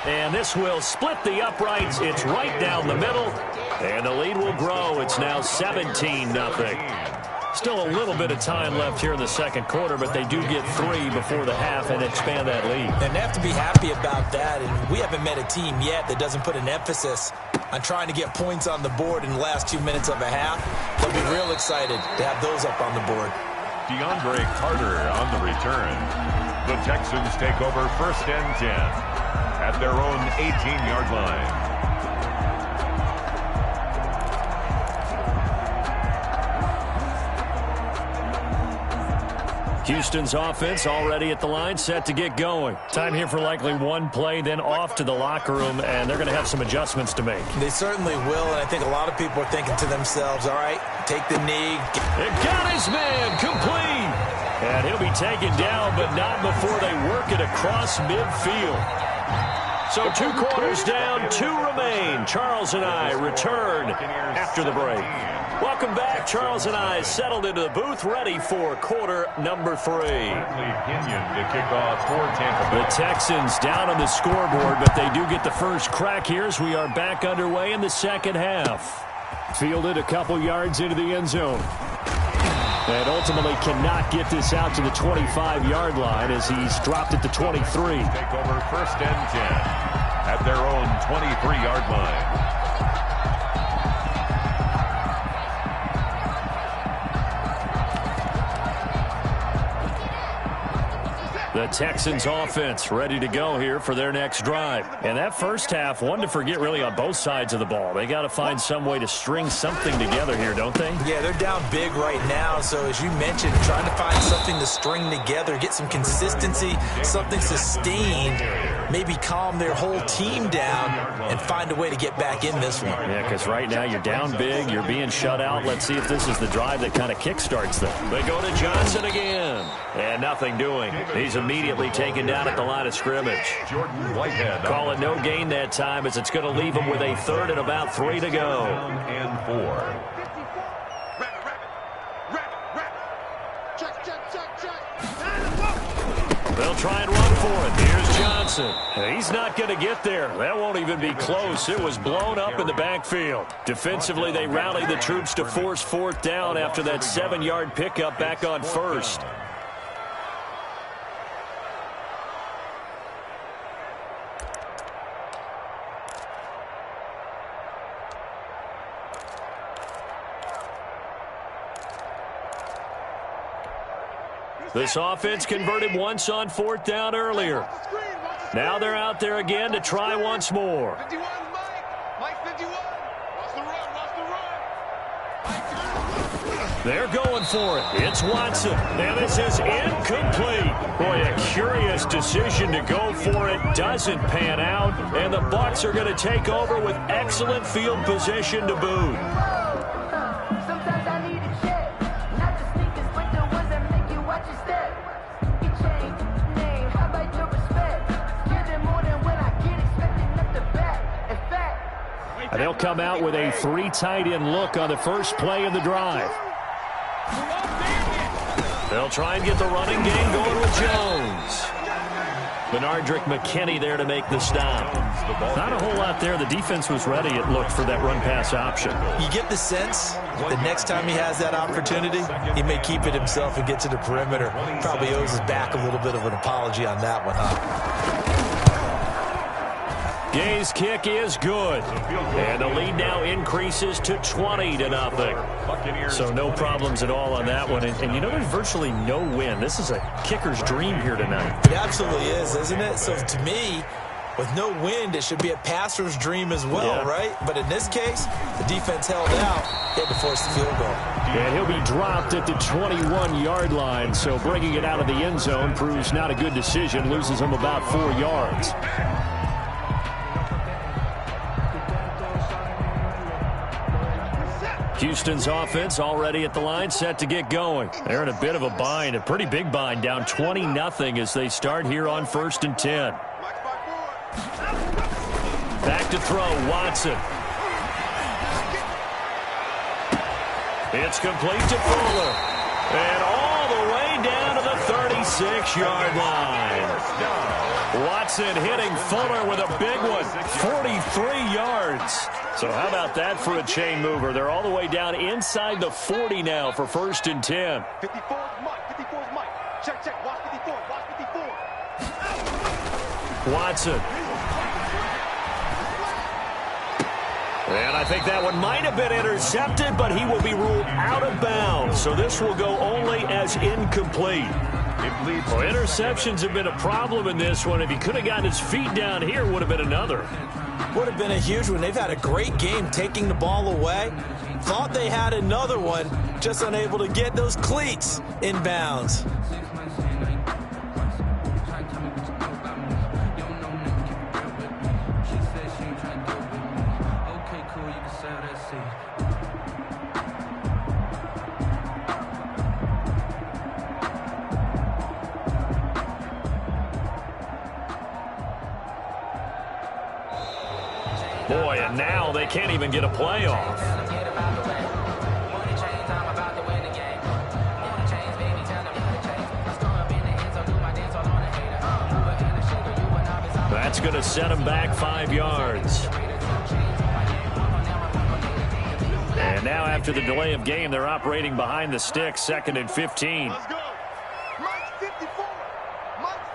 48. And this will split the uprights. It's right down the middle. And the lead will grow. It's now 17-0. Still a little bit of time left here in the second quarter, but they do get 3 before the half and expand that lead. And they have to be happy about that. And we haven't met a team yet that doesn't put an emphasis on trying to get points on the board in the last 2 minutes of a half. They'll be real excited to have those up on the board. DeAndre Carter on the return. The Texans take over 1st and 10 at their own 18-yard line. Houston's offense already at the line, set to get going. Time here for likely one play, then off to the locker room, and they're going to have some adjustments to make. They certainly will, and I think a lot of people are thinking to themselves, all right, take the knee. It got his man complete. And he'll be taken down, but not before they work it across midfield. So 2 quarters down, 2 remain. Charles and I return after the break. Welcome back. Charles and I settled into the booth, ready for quarter number 3. The Texans down on the scoreboard, but they do get the first crack here as we are back underway in the second half. Fielded a couple yards into the end zone. And ultimately cannot get this out to the 25-yard line as he's dropped it to 23. Take over 1st and 10 at their own 23-yard line. The Texans offense ready to go here for their next drive. And that first half, one to forget really on both sides of the ball. They got to find some way to string something together here, don't they? Yeah, they're down big right now. So as you mentioned, trying to find something to string together, get some consistency, something sustained, maybe calm their whole team down and find a way to get back in this one. Yeah, because right now you're down big, you're being shut out. Let's see if this is the drive that kind of kickstarts them. They go to Johnson again. And nothing doing. He's immediately taken down at the line of scrimmage. Call it no gain that time as it's going to leave him with a 3rd and about 3 to go. And 4. They'll try and run for it. Here's Johnson. He's not going to get there. That won't even be close. It was blown up in the backfield. Defensively, they rallied the troops to force 4th down after that 7-yard pickup back on 1st. This offense converted once on 4th down earlier. Now they're out there again to try once more. They're going for it. It's Watson. And this is incomplete. Boy, a curious decision to go for it. Doesn't pan out. And the Bucs are going to take over with excellent field position to boot. They'll come out with a 3 tight end look on the first play of the drive. They'll try and get the running game going with Jones. Benardrick McKinney there to make the stop. Not a whole lot there. The defense was ready, it looked, for that run-pass option. You get the sense the next time he has that opportunity, he may keep it himself and get to the perimeter. Probably owes his back a little bit of an apology on that one, huh? Gay's kick is good. And the lead now increases to 20-0. So no problems at all on that one. And you know, there's virtually no win. This is a kicker's dream here tonight. It absolutely is, isn't it? So to me, with no wind, it should be a passer's dream as well, right? But in this case, the defense held out. They had to force the field goal. And he'll be dropped at the 21-yard line. So bringing it out of the end zone proves not a good decision. Loses him about 4 yards. Houston's offense already at the line, set to get going. They're in a bit of a bind, a pretty big bind, down 20-0 as they start here on 1st and 10. Back to throw, Watson. It's complete to Fuller. And all the way down to the 36-yard line. Watson hitting Fuller with a big one, 43 yards. So how about that for a chain mover? They're all the way down inside the 40 now for 1st and 10. 54 is Mike. 54 is Mike. Check, check. Watch 54. Watch 54. Watson. And I think that one might have been intercepted, but he will be ruled out of bounds. So this will go only as incomplete. Well, interceptions have been a problem in this one. If he could have gotten his feet down here, would have been another. Would have been a huge one. They've had a great game taking the ball away. Thought they had another one, just unable to get those cleats in bounds. Boy, and now they can't even get a playoff. That's going to set them back 5 yards. And now after the delay of game, they're operating behind the sticks, 2nd and 15. Let's go. Mike's 54. Mike's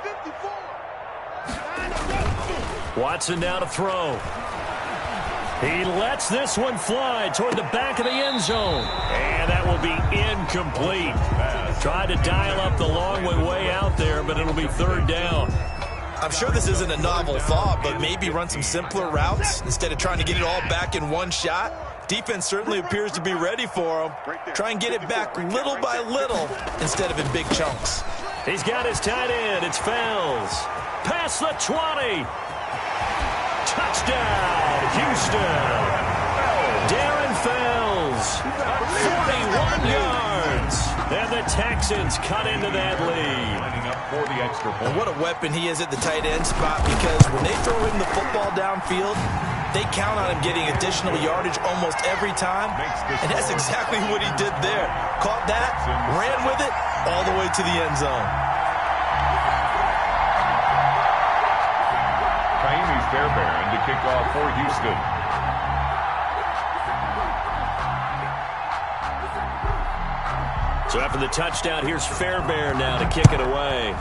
54. Watson now to throw. He lets this one fly toward the back of the end zone. And that will be incomplete. Tried to dial up the long way out there, but it'll be 3rd down. I'm sure this isn't a novel thought, but maybe run some simpler routes instead of trying to get it all back in one shot. Defense certainly appears to be ready for him. Try and get it back little by little instead of in big chunks. He's got his tight end. It's Fells. Past the 20. Touchdown, Houston. Darren Fells, 41 yards. And the Texans cut into that lead. For the extra point. And what a weapon he is at the tight end spot, because when they throw him the football downfield, they count on him getting additional yardage almost every time. And that's exactly what he did there. Caught that, ran with it, all the way to the end zone. Fairbairn to kick off for Houston. So after the touchdown, here's Fairbairn now to kick it away.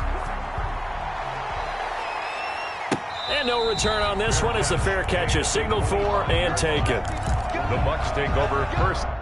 And no return on this one as the fair catch is signaled for and taken. The Bucs take over 1st.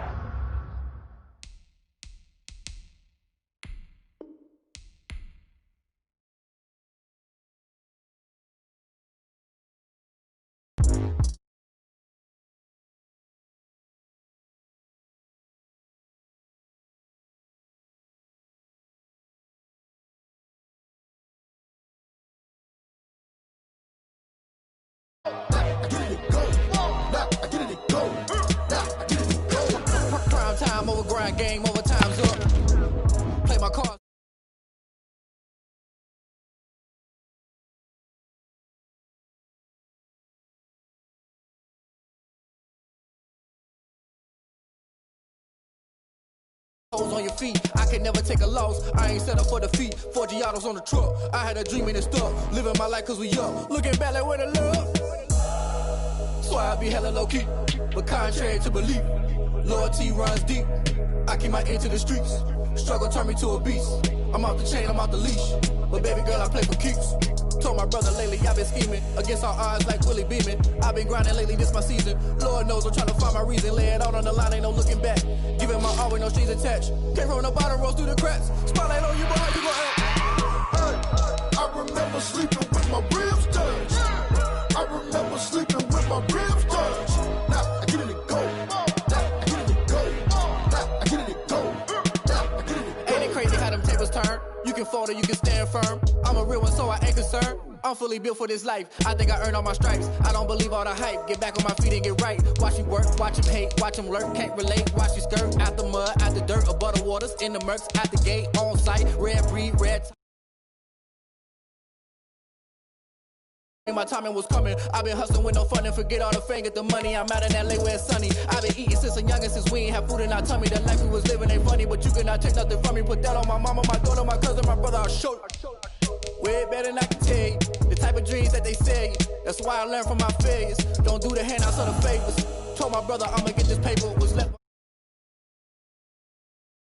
Prime time over grind game over time's up. Play my cards. On your feet, I can never take a loss. I ain't set up for defeat. 4 Giottos on the truck. I had a dream and it stuck. Living my life cause we up. Looking back like where the love. So I be hella low key, but contrary to belief, loyalty runs deep. I keep my ear to the streets. Struggle turned me to a beast. I'm off the chain, I'm off the leash. But baby girl, I play for keeps. Told my brother lately I've been scheming against all odds like Willie Beeman. I've been grinding lately, this my season. Lord knows I'm trying to find my reason. Lay it out on the line, ain't no looking back. Giving my all with no strings attached. Can't roll no bottom, rolls through the cracks. Spotlight on you, boy, how you gon' act? Hey, I remember sleeping with my ribs touched. I remember sleeping with my ribs touched. Now I get it to go. Now I get it to go. Now I get it to go. Now I get it to go. Ain't it crazy how them tables turn? You can fold or you can stand firm. I'm a real one, so I ain't concerned. I'm fully built for this life. I think I earned all my stripes. I don't believe all the hype. Get back on my feet and get right. Watch you work, watch him hate, watch him lurk. Can't relate, watch you skirt. Out the mud, out the dirt, above the waters, in the murks, out the gate, on site. Red breed, red. My timing was coming. I've been hustling with no fun and forget all the fame. Get the money. I'm out in LA where it's sunny. I've been eating since I'm youngin', since we ain't have food in our tummy. The life we was living ain't funny, but you cannot take nothing from me. Put that on my mama, my daughter, my cousin, my brother. I'll show you. Way better than I can tell you. The type of dreams that they sell you. That's why I learned from my failures. Don't do the handouts or the favors. Told my brother I'ma get this paper. Was left.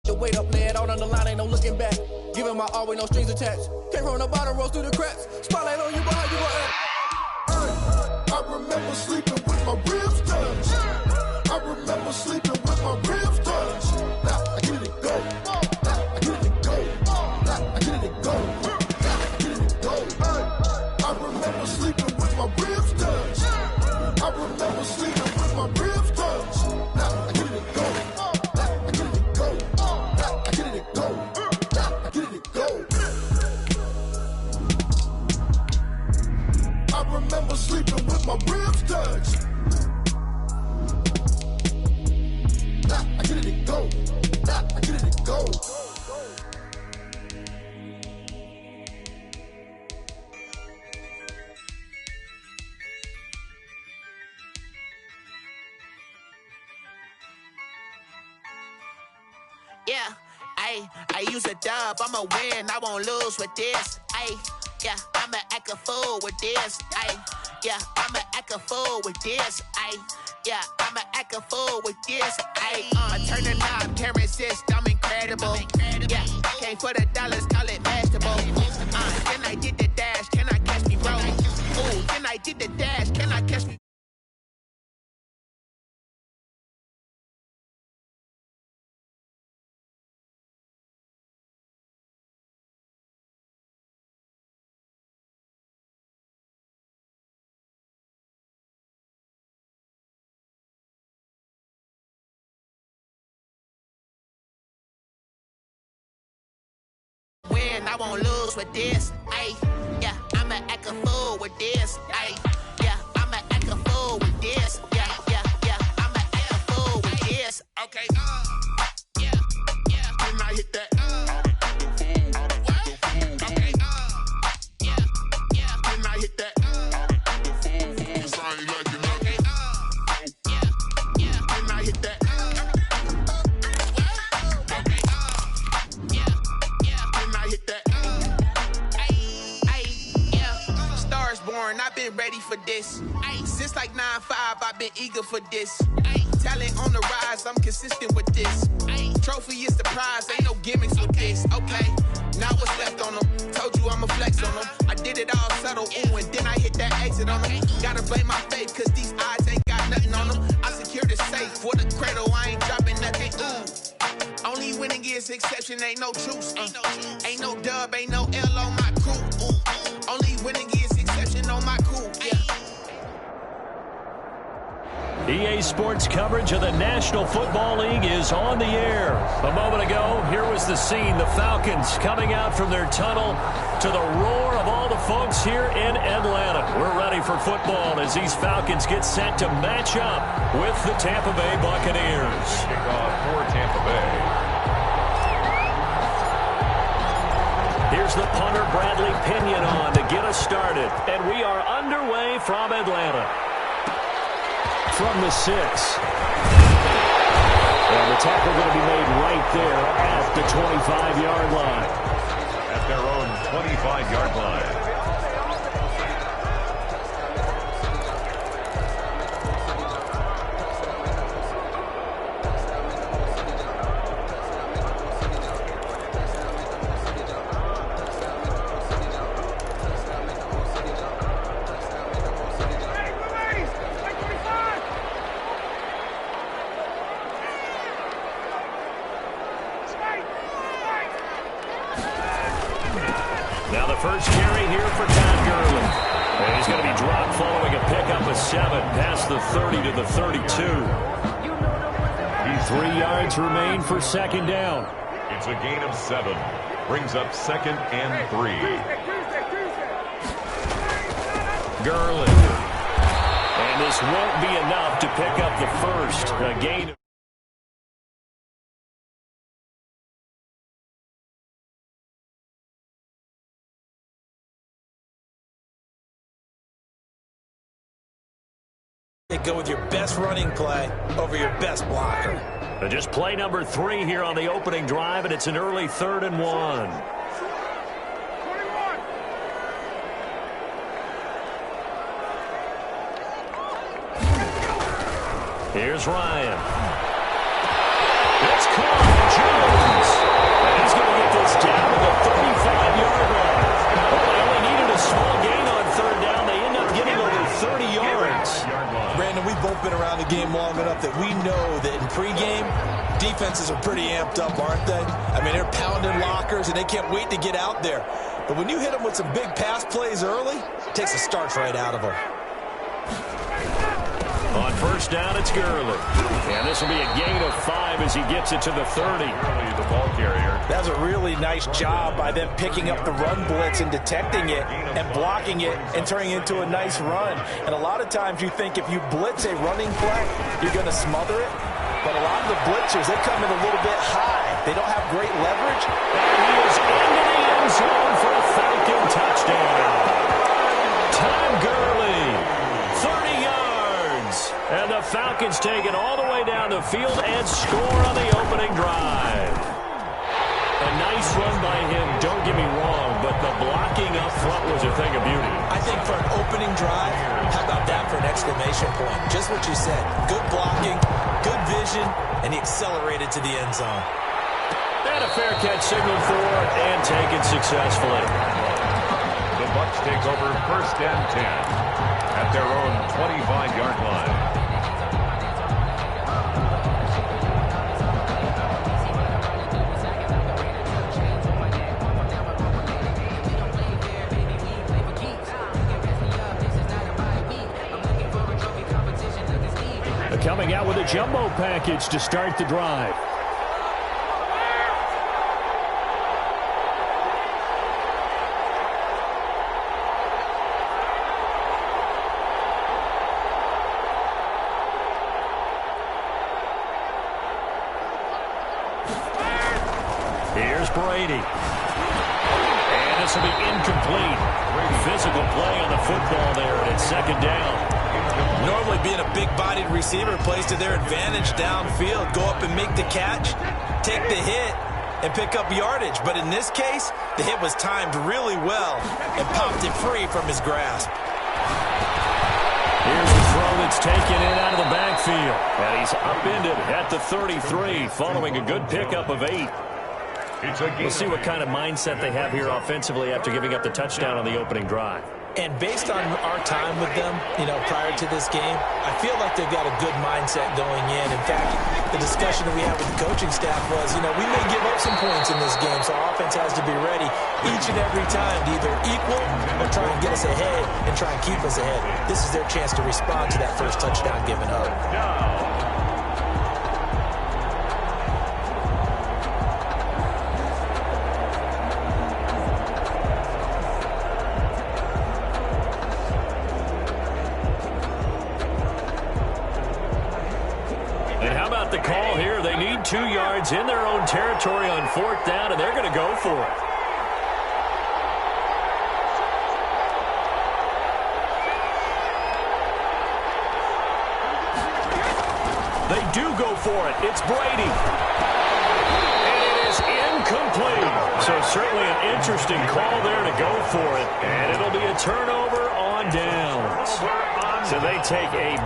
The weight up, lay it out on the line, ain't no looking back. Giving my all with no strings attached. Can't roll no bottom, rolls through the cracks. Spotlight on you, boy, how you gon' act? I remember sleeping with my ribs touched. I remember sleeping with my ribs touched. Now I get it to go. Now I get it to go. Now I get it to go. Now I get it to go. I remember sleeping with my ribs touched. I remember sleeping with my ribs touched. Now I get it to go. Now I get it to go. Now I get it to go. Now I get it to go. I remember sleeping with my ribs touched. Now I get it to go. Now I get it to go. Yeah, I use a dub, I'ma win, I won't lose with this. Yeah, I'ma act a fool with this. Yeah, I'ma act a fool with this. Yeah, I'ma act a fool with this. I turn the knob, camera assist, I'm incredible. Yeah, came for the dollars, call it vegetable. Then I did the dash, can I catch me, bro? Ooh, then I did the dash, can I catch me? I won't lose with this. Yeah, I'ma act a fool with this. Yeah, I'ma act a fool with this. Yeah, I'ma act a fool with this. Okay. Yeah. Can I hit that? Okay. Yeah. Can I hit that? Cause I ain't like it. Okay. Yeah. Can I hit that? I've been ready for this. Since like 9-5, I've been eager for this. Talent on the rise, I'm consistent with this. Trophy is the prize, ain't no gimmicks with this. Okay, now what's left on them? Told you I'ma flex on them. I did it all subtle, ooh, and then I hit that exit on them. Gotta blame my faith, cause these odds ain't got nothing on them. I secured the safe for the cradle, I ain't dropping nothing, ooh. Only winning is exception, ain't no truce. Ain't no dub, ain't no L on my crew. Only winning is exception on my crew. EA Sports coverage of the National Football League is on the air. A moment ago, here was the scene. The Falcons coming out from their tunnel to the roar of all the folks here in Atlanta. We're ready for football as these Falcons get set to match up with the Tampa Bay Buccaneers. Kickoff for Tampa Bay. Here's the punter, Bradley Pinion, on to get us started. And we are underway from Atlanta. From the 6. And the tackle going to be made right right there at the 25-yard line. At their own 25-yard line. Now the first carry here for Todd Gurley. And he's going to be dropped following a pickup of 7 past the 30 to the 32. 3 yards remain for second down. It's a gain of 7. Brings up 2nd and 3. Gurley. And this won't be enough to pick up the first. A gain. Go with your best running play over your best blocker. Just play number 3 here on the opening drive, and it's an early 3rd and 1. Here's Ryan. It's caught. Jones. And he's going to get this down to the 35-yard line. Well, they only needed a small gain on 3rd down. They end up getting over 30 yards. Brandon, we've both been around the game long enough that we know that in pregame, defenses are pretty amped up, aren't they? I mean, they're pounding lockers, and they can't wait to get out there. But when you hit them with some big pass plays early, it takes the starch right out of them. On first down, it's Gurley. And this will be a gain of 5 as he gets it to the 30. Gurley, the ball carrier. That was a really nice job by them picking up the run blitz and detecting it and blocking it and turning it into a nice run. And a lot of times you think if you blitz a running play, you're going to smother it. But a lot of the blitzers, they come in a little bit high. They don't have great leverage. And he is into the end zone for a Falcon touchdown. Todd Gurley, 30 yards. And the Falcons take it all the way down the field and score on the opening drive. A nice run by him, don't get me wrong, but the blocking up front was a thing of beauty. I think for an opening drive, how about that for an exclamation point? Just what you said. Good blocking, good vision, and he accelerated to the end zone. And a fair catch signaled for and taken successfully. The Bucs take over 1st and 10 at their own 25-yard line. Coming out with a jumbo package to start the drive. Here's Brady. And this will be incomplete. Physical play on the football there, and it's 2nd down. Normally being a big-bodied receiver plays to their advantage downfield. Go up and make the catch, take the hit, and pick up yardage. But in this case, the hit was timed really well and popped it free from his grasp. Here's the throw that's taken in out of the backfield. And he's upended at the 33 following a good pickup of 8. We'll see what kind of mindset they have here offensively after giving up the touchdown on the opening drive. And based on our time with them, prior to this game, I feel like they've got a good mindset going in. In fact, the discussion that we had with the coaching staff was, we may give up some points in this game, so our offense has to be ready each and every time to either equal or try and get us ahead and try and keep us ahead. This is their chance to respond to that first touchdown given up. The call here, they need 2 yards in their own territory on 4th down, and they're going to go for it. They do go for it. It's Brady. an interesting call there to go for it, and it'll be a turnover on downs. So they take a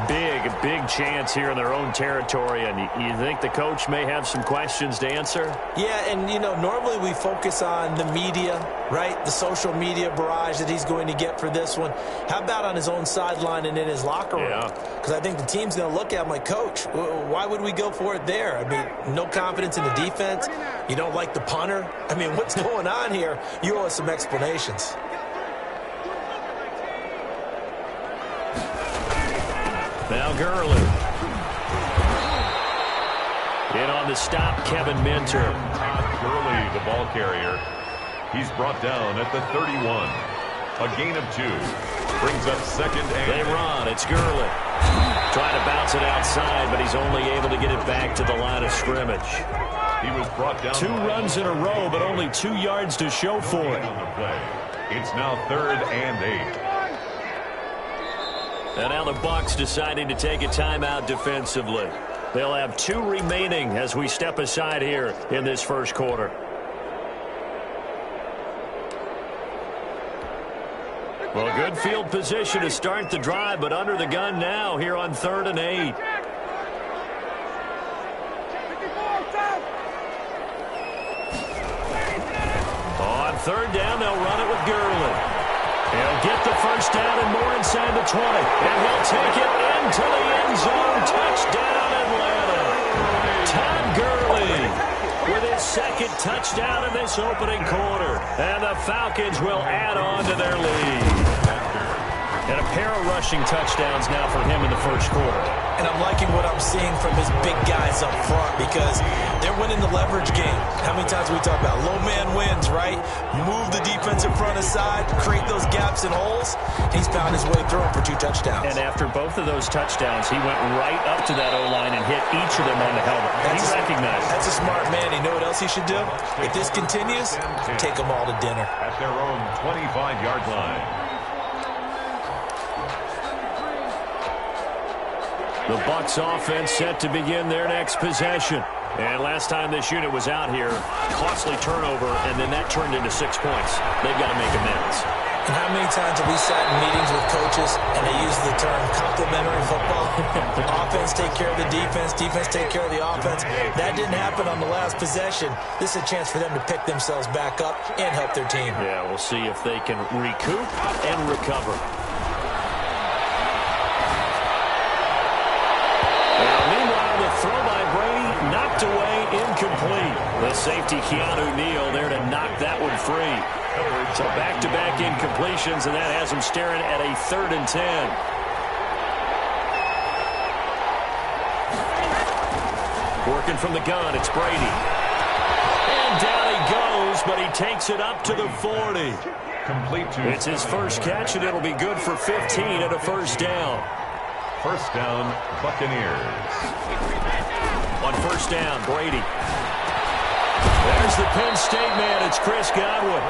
big chance here in their own territory, and you think the coach may have some questions to answer? Yeah, and, normally we focus on the media, right? The social media barrage that he's going to get for this one. How about on his own sideline and in his locker room? Because I think the team's going to look at him like, Coach, why would we go for it there? I mean, no confidence in the defense. You don't like the punter. I mean, what's going on here? You owe us some explanations. Now Gurley. In on the stop, Kevin Minter. Gurley, the ball carrier. He's brought down at the 31. A gain of 2. Brings up second and... They run. It's Gurley. Trying to bounce it outside, but he's only able to get it back to the line of scrimmage. He was brought down... 2 runs in a row, but only 2 yards to show for it. It's now 3rd and 8. And now the Bucs deciding to take a timeout defensively. They'll have 2 remaining as we step aside here in this first quarter. Well, good field position to start the drive, but under the gun now here on 3rd and 8. On 3rd down, they'll run it with Gurley. He'll get the first down and more inside the 20. And he'll take it into the end zone. Touchdown, Atlanta. Todd Gurley with his 2nd touchdown in this opening quarter. And the Falcons will add on to their lead. And a pair of rushing touchdowns now for him in the first quarter. And I'm liking what I'm seeing from his big guys up front because they're winning the leverage game. How many times we talk about low man wins, right? Move the defensive front aside, create those gaps and holes. He's found his way through them for 2 touchdowns. And after both of those touchdowns, he went right up to that O-line and hit each of them on the helmet. He recognized it. That's a smart man. You know what else he should do? If this continues, take them all to dinner. At their own 25-yard line. The Bucs offense set to begin their next possession. And last time this unit was out here, costly turnover, and then that turned into 6 points. They've got to make amends. And how many times have we sat in meetings with coaches and they use the term complementary football? Offense take care of the defense, defense take care of the offense. That didn't happen on the last possession. This is a chance for them to pick themselves back up and help their team. Yeah, we'll see if they can recoup and recover. Throw by Brady, knocked away, incomplete. The safety, Keanu Neal, there to knock that one free. So back-to-back incompletions, and that has him staring at a 3rd and 10. Working from the gun, it's Brady. And down he goes, but he takes it up to the 40. Complete to... It's his first catch, and it'll be good for 15 and a first down. First down, Buccaneers. On first down, Brady. There's the Penn State man. It's Chris Godwin.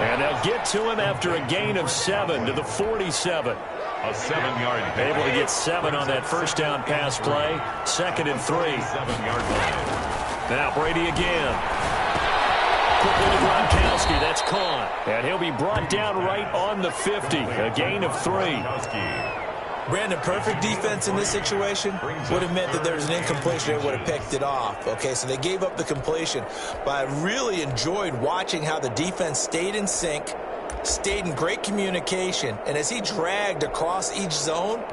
And they'll get to him after a gain of 7 to the 47. A 7-yard gain. Able to get 7 on that first down pass play. 2nd and 3. 7-yard line. Now Brady again. Quickly to Gronkowski. That's caught. And he'll be brought down right on the 50. A gain of 3. Brandon, perfect defense in this situation would have meant that there was an incompletion and would have picked it off. Okay, so they gave up the completion. But I really enjoyed watching how the defense stayed in sync, stayed in great communication. And as he dragged across each zone,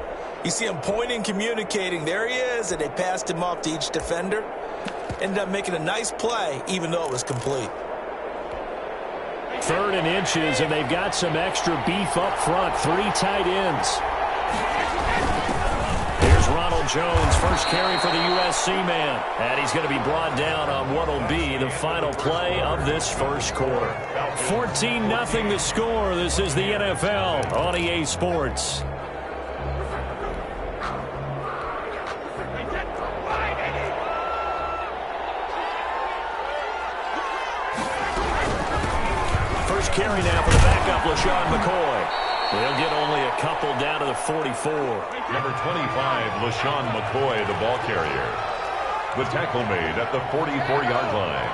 you see him pointing, communicating. There he is, and they passed him off to each defender. Ended up making a nice play, even though it was complete. 3rd and inches, and they've got some extra beef up front. 3 tight ends. Here's Ronald Jones, first carry for the USC man. And he's going to be brought down on what will be the final play of this first quarter. 14-0 the score. This is the NFL on EA Sports. First carry now for the backup, LaShawn McCoy. They'll get only a couple down to the 44. Number 25, LaShawn McCoy, the ball carrier. The tackle made at the 44-yard line.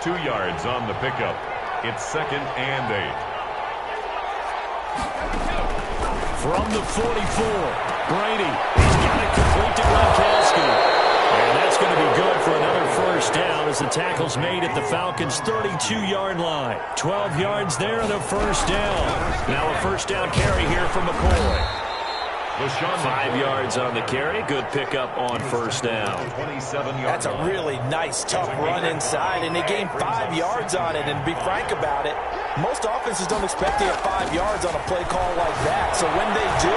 2 yards on the pickup. It's 2nd and 8. From the 44, Brady. He's got it complete to Gronkowski. And that's going to be good for another first down as the tackle's made at the Falcons' 32-yard line. 12 yards there and a first down. Now a first down carry here from McCoy. 5 yards on the carry. Good pickup on first down. That's a really nice, tough run inside, and they gained 5 yards on it. And to be frank about it, most offenses don't expect to get 5 yards on a play call like that. So when they do,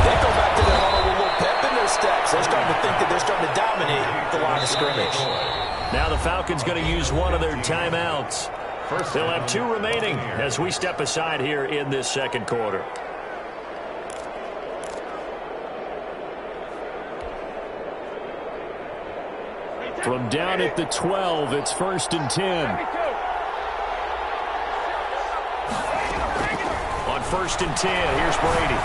they go back to their huddle with a little pep in their steps. They're starting to think that they're starting to dominate the line of scrimmage. Now the Falcons going to use one of their timeouts. They'll have 2 remaining as we step aside here in this second quarter. From down at the 12, it's 1st and 10. On 1st and 10, here's Brady.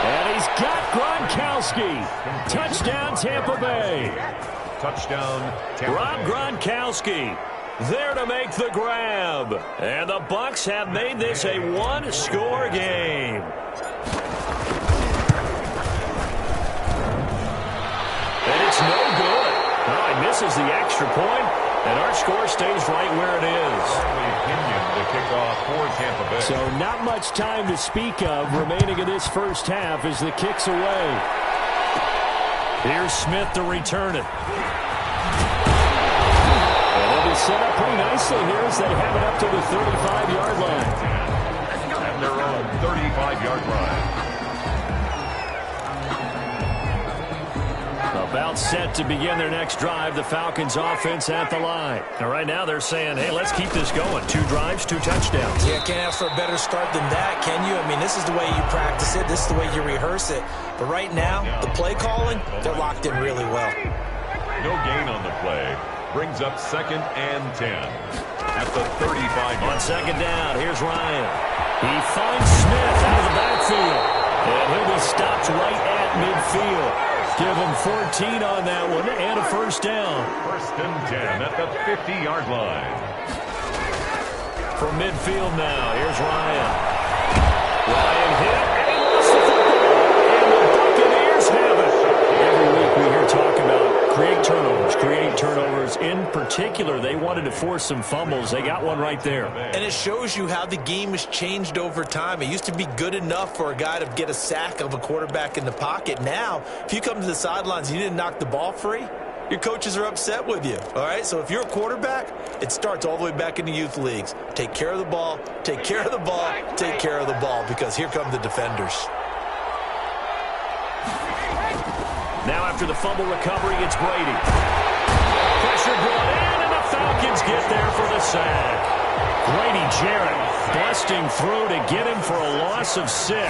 And he's got Gronkowski. Touchdown, Tampa Bay. Touchdown, Tampa Rob Bay. Gronkowski there to make the grab. And the Bucs have made this a one-score game. And it's no good. Oh, he misses the extra point, and our score stays right where it is. The kickoff for Tampa Bay. So not much time to speak of remaining in this first half as the kick's away. Here's Smith to return it. And it'll be set up pretty nicely here as they have it up to the 35-yard line. At their own 35-yard line. About set to begin their next drive, the Falcons offense at the line. And right now they're saying, hey, let's keep this going. 2 drives, 2 touchdowns. Yeah, can't ask for a better start than that, can you? I mean, this is the way you practice it. This is the way you rehearse it. But right now, the play calling, they're locked in really well. No gain on the play. Brings up 2nd and 10. At the 35. On 2nd down, here's Ryan. He finds Smith out of the backfield. And he'll be stopped right at midfield. Give him 14 on that one and a first down. 1st and 10 at the 50-yard line. From midfield now, here's Ryan. Ryan hit, and he lost the football. And the Buccaneers have it. Every week we hear talk about create turnovers. In particular, they wanted to force some fumbles. They got one right there. And it shows you how the game has changed over time. It used to be good enough for a guy to get a sack of a quarterback in the pocket. Now, if you come to the sidelines and you didn't knock the ball free, your coaches are upset with you. All right? So if you're a quarterback, it starts all the way back in the youth leagues. Take care of the ball, take care of the ball, take care of the ball, because here come the defenders. Now after the fumble recovery, it's Brady. Pressure brought in, and the Falcons get there for the sack. Grady Jarrett busting through to get him for a loss of 6.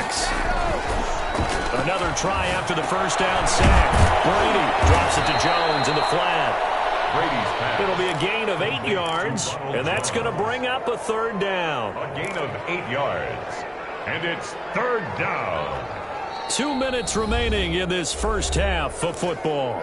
Another try after the first down sack. Brady drops it to Jones in the flat. Brady's pass. It'll be a gain of 8 yards, and that's going to bring up a 3rd down. A gain of 8 yards. And it's 3rd down. 2 minutes remaining in this first half of football.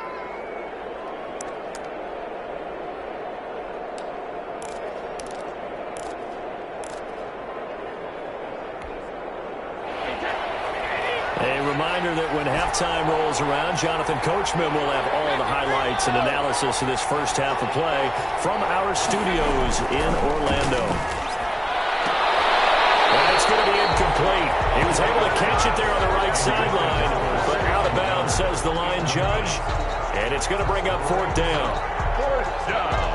A reminder that when halftime rolls around, Jonathan Coachman will have all the highlights and analysis of this first half of play from our studios in Orlando. And it's going to be incomplete. He was able to catch it there on the right sideline, but out of bounds, says the line judge. And it's going to bring up 4th down. 4th down.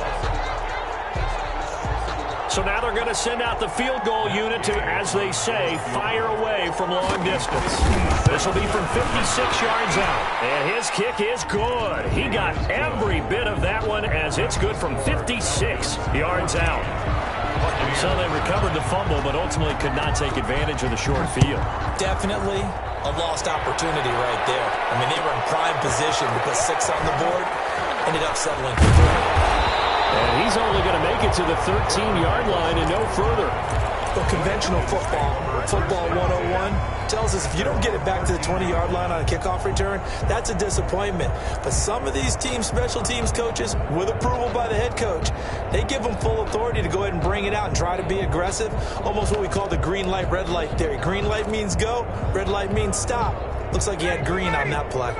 So now they're going to send out the field goal unit to, as they say, fire away from long distance. This will be from 56 yards out. And his kick is good. He got every bit of that one as it's good from 56 yards out. So they recovered the fumble, but ultimately could not take advantage of the short field. Definitely a lost opportunity right there. I mean, they were in prime position because 6 on the board ended up settling for 3. And he's only going to make it to the 13-yard line and no further. Well, conventional football 101, tells us if you don't get it back to the 20-yard line on a kickoff return, that's a disappointment. But some of these teams, special teams coaches, with approval by the head coach, They give them full authority to go ahead and bring it out and try to be aggressive. Almost what we call the green light, red light theory. Green light means go, red light means stop. Looks like you had green on that play.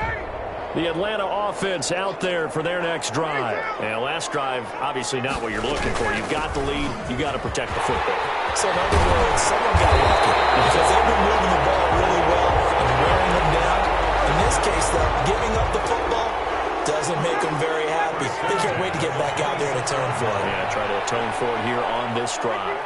The Atlanta offense out there for their next drive. And last drive, obviously not what you're looking for. You've got the lead. You've got to protect the football. So in other words, someone got lucky because they've been moving the ball really well and wearing them down. In this case, though, giving up the football doesn't make them very happy. They can't wait to get back out there and atone for it. Yeah, try to atone for it here on this drive.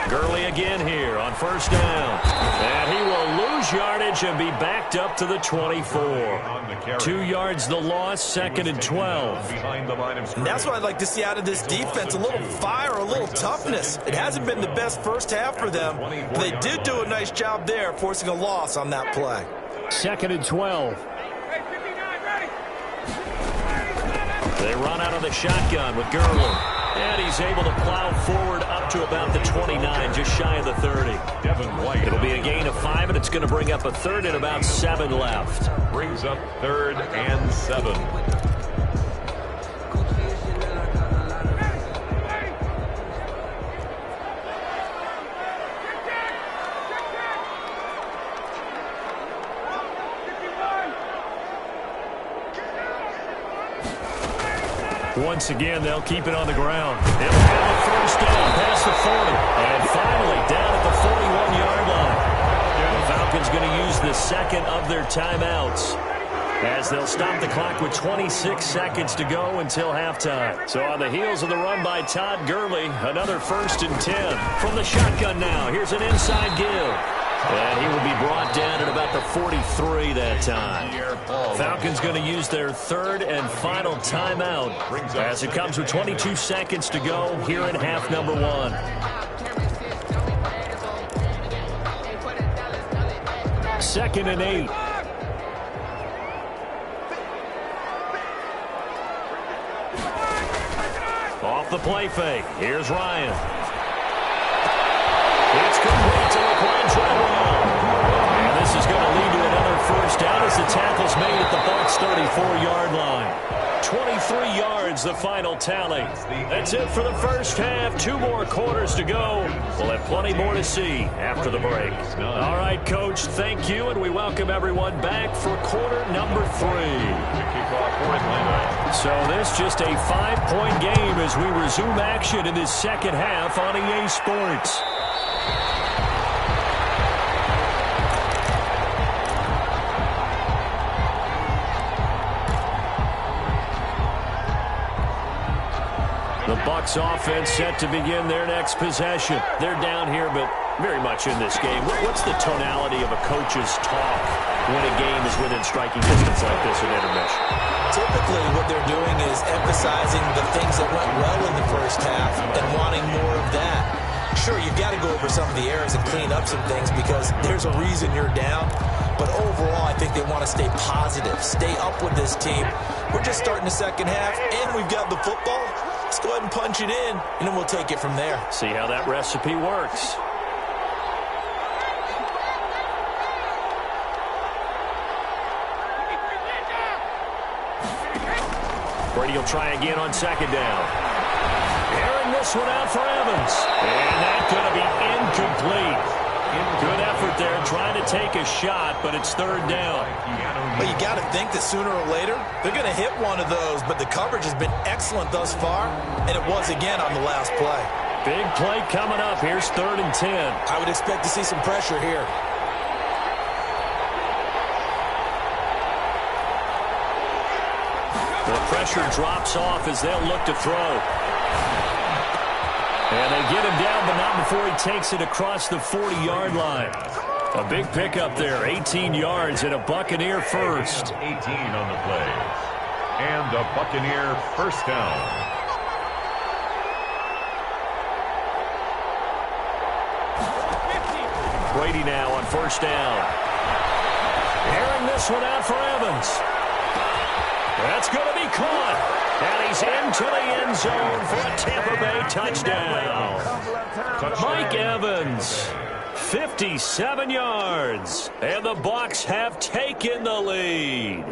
Gurley again here on first down. And he will lose yardage and be backed up to the 24. 2 yards the loss, 2nd and 12. And that's what I'd like to see out of this defense, a little fire, a little toughness. It hasn't been the best first half for them, but they did do a nice job there, forcing a loss on that play. 2nd and 12. They run out of the shotgun with Gurley. And he's able to plow forward up to about the 29, just shy of the 30. It'll be a gain of 5, and it's going to bring up a 3rd and about 7 left. Brings up 3rd and 7. Once again, they'll keep it on the ground. They'll have a first down past the 40. And finally, down at the 41-yard line. The Falcons going to use the second of their timeouts as they'll stop the clock with 26 seconds to go until halftime. So on the heels of the run by Todd Gurley, another 1st and 10. From the shotgun now, here's an inside give. And he will be brought down at about the 43 that time. Falcons going to use their 3rd and final timeout as it comes with 22 seconds to go here in half number 1. Second and 8. Off the play fake. Here's Ryan. It's complete to LaQuan Treadwell. And this is going to lead to another first down as the tackle's made at the Bucs' 34-yard line. 23 yards, the final tally. That's it for the first half. 2 more quarters to go. We'll have plenty more to see after the break. All right, Coach, thank you, and we welcome everyone back for quarter number 3. So this just a 5-point game as we resume action in this second half on EA Sports. The Bucs offense set to begin their next possession. They're down here, but very much in this game. What's the tonality of a coach's talk when a game is within striking distance like this in intermission? Typically, what they're doing is emphasizing the things that went well in the first half and wanting more of that. Sure, you've got to go over some of the errors and clean up some things because there's a reason you're down. But overall, I think they want to stay positive, stay up with this team. We're just starting the second half, and we've got the football. Let's go ahead and punch it in, and then we'll take it from there. See how that recipe works. Brady will try again on second down. Airing this one out for Evans. And that's going to be incomplete. Good effort there trying to take a shot, but it's 3rd down. But you got to think that sooner or later, they're going to hit one of those, but the coverage has been excellent thus far, and it was again on the last play. Big play coming up. Here's 3rd and 10. I would expect to see some pressure here. The pressure drops off as they'll look to throw. And they get him down, but not before he takes it across the 40-yard line. A big pickup there, 18 yards and a Buccaneer first. 18 on the play. And a Buccaneer first down. Brady now on first down. Airing this one out for Evans. That's going to be caught. And he's into the end zone for a Tampa Bay touchdown. Mike Evans, 57 yards. And the Bucs have taken the lead.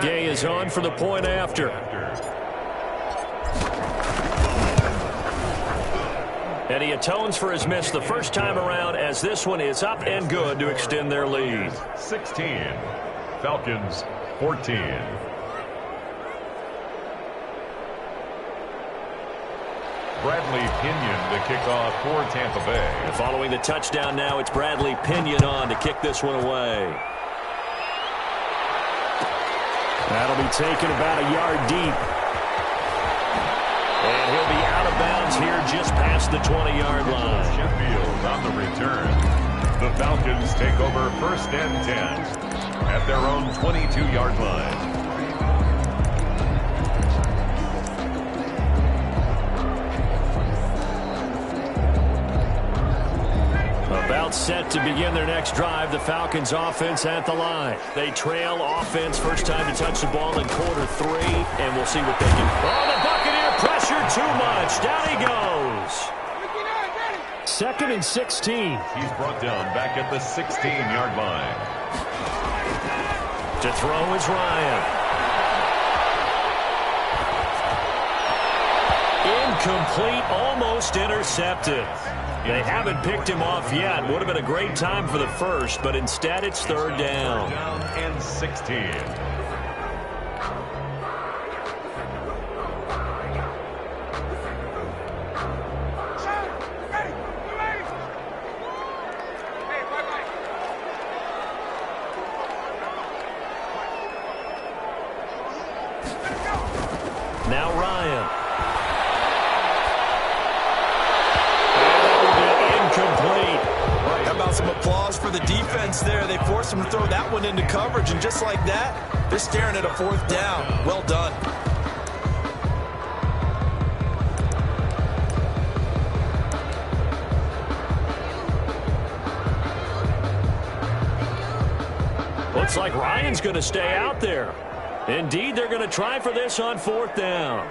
Gay is on for the point after. And he atones for his miss the first time around, as this one is up and good to extend their lead. 16. Falcons 14. Bradley Pinion to kick off for Tampa Bay. And following the touchdown now, it's Bradley Pinion on to kick this one away. That'll be taken about a yard deep. And he'll be out of bounds here just past the 20-yard line. Sheffield on the return. The Falcons take over 1st and 10 at their own 22-yard line. About set to begin their next drive, the Falcons offense at the line. They trail offense, first time to touch the ball in quarter 3, and we'll see what they can. Oh, the Buccaneer pressure too much. Down he goes. 2nd and 16. He's brought down back at the 16-yard line. To throw is Ryan. Incomplete, almost intercepted. They haven't picked him off yet. Would have been a great time for the first, but instead it's 3rd down. 3rd down and 16. Now Ryan. Incomplete. How about some applause for the defense there? They forced him to throw that one into coverage, and just like that, they're staring at a 4th down. Well done. Looks like Ryan's going to stay out there. Indeed, they're going to try for this on 4th down.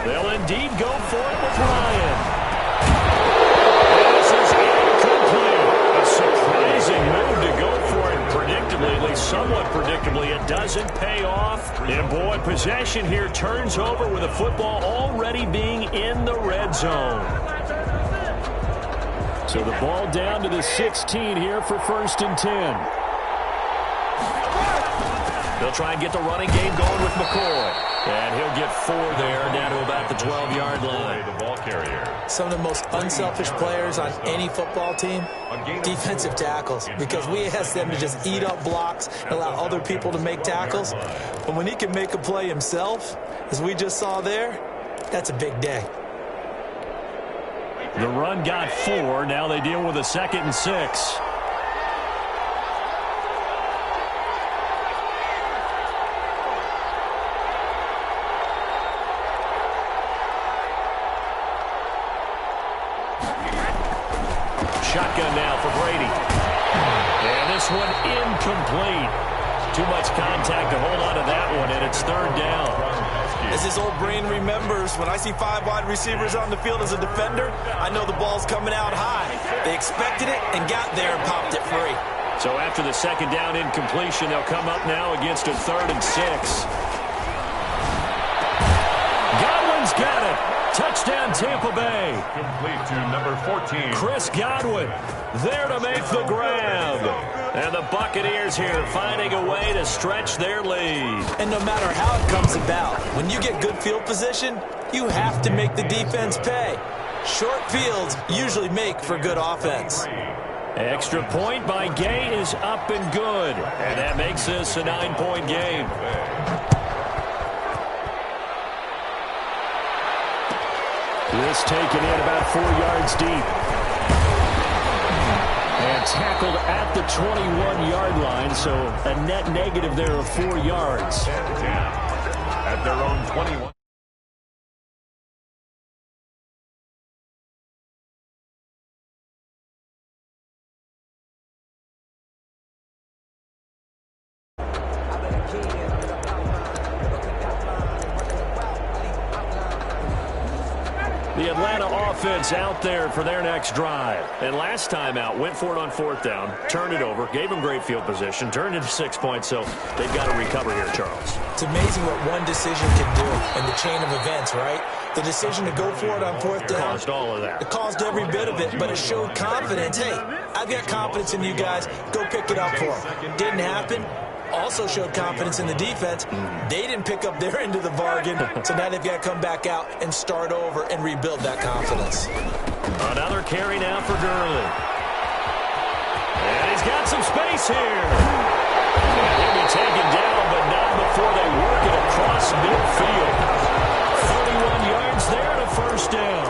They'll indeed go for it with Ryan. This is incomplete. A surprising move to go for it predictably, at least somewhat predictably. It doesn't pay off. And boy, possession here turns over with the football already being in the red zone. So the ball down to the 16 here for 1st and 10. They'll try and get the running game going with McCoy. And he'll get 4 there, down to about the 12-yard line. The ball carrier. Some of the most unselfish players on any football team, defensive tackles, because we ask them to just eat up blocks and allow other people to make tackles. But when he can make a play himself, as we just saw there, that's a big day. The run got 4. Now they deal with a 2nd and 6. Shotgun now for Brady. And this one incomplete. Too much contact to hold on to that one, and it's 3rd down. As his old brain remembers, when I see 5 wide receivers on the field as a defender, I know the ball's coming out high. They expected it and got there and popped it free. So after the 2nd down incompletion, they'll come up now against a 3rd and 6. Godwin's got it. Touchdown, Tampa Bay. Complete to number 14. Chris Godwin there to make the grab. And the Buccaneers here finding a way to stretch their lead. And no matter how it comes about, when you get good field position, you have to make the defense pay. Short fields usually make for good offense. Extra point by Gay is up and good. And that makes this a 9-point game. This taken in about 4 yards deep. And tackled at the 21-yard line, so a net negative there of 4 yards. At their own 21. The Atlanta offense out there for their next drive. And last time out, went for it on 4th down, turned it over, gave them great field position, turned into 6 points, so they've got to recover here, Charles. It's amazing what one decision can do in the chain of events, right? The decision to go for it on 4th down. Caused all of that. It caused every bit of it, but it showed confidence. Hey, I've got confidence in you guys. Go pick it up for them. Didn't happen. Also showed confidence in the defense. They didn't pick up their end of the bargain, so now they've got to come back out and start over and rebuild that confidence. Another carry now for Gurley. And he's got some space here. And he'll be taken down, but not before they work it across midfield. 31 yards there and a 1st down.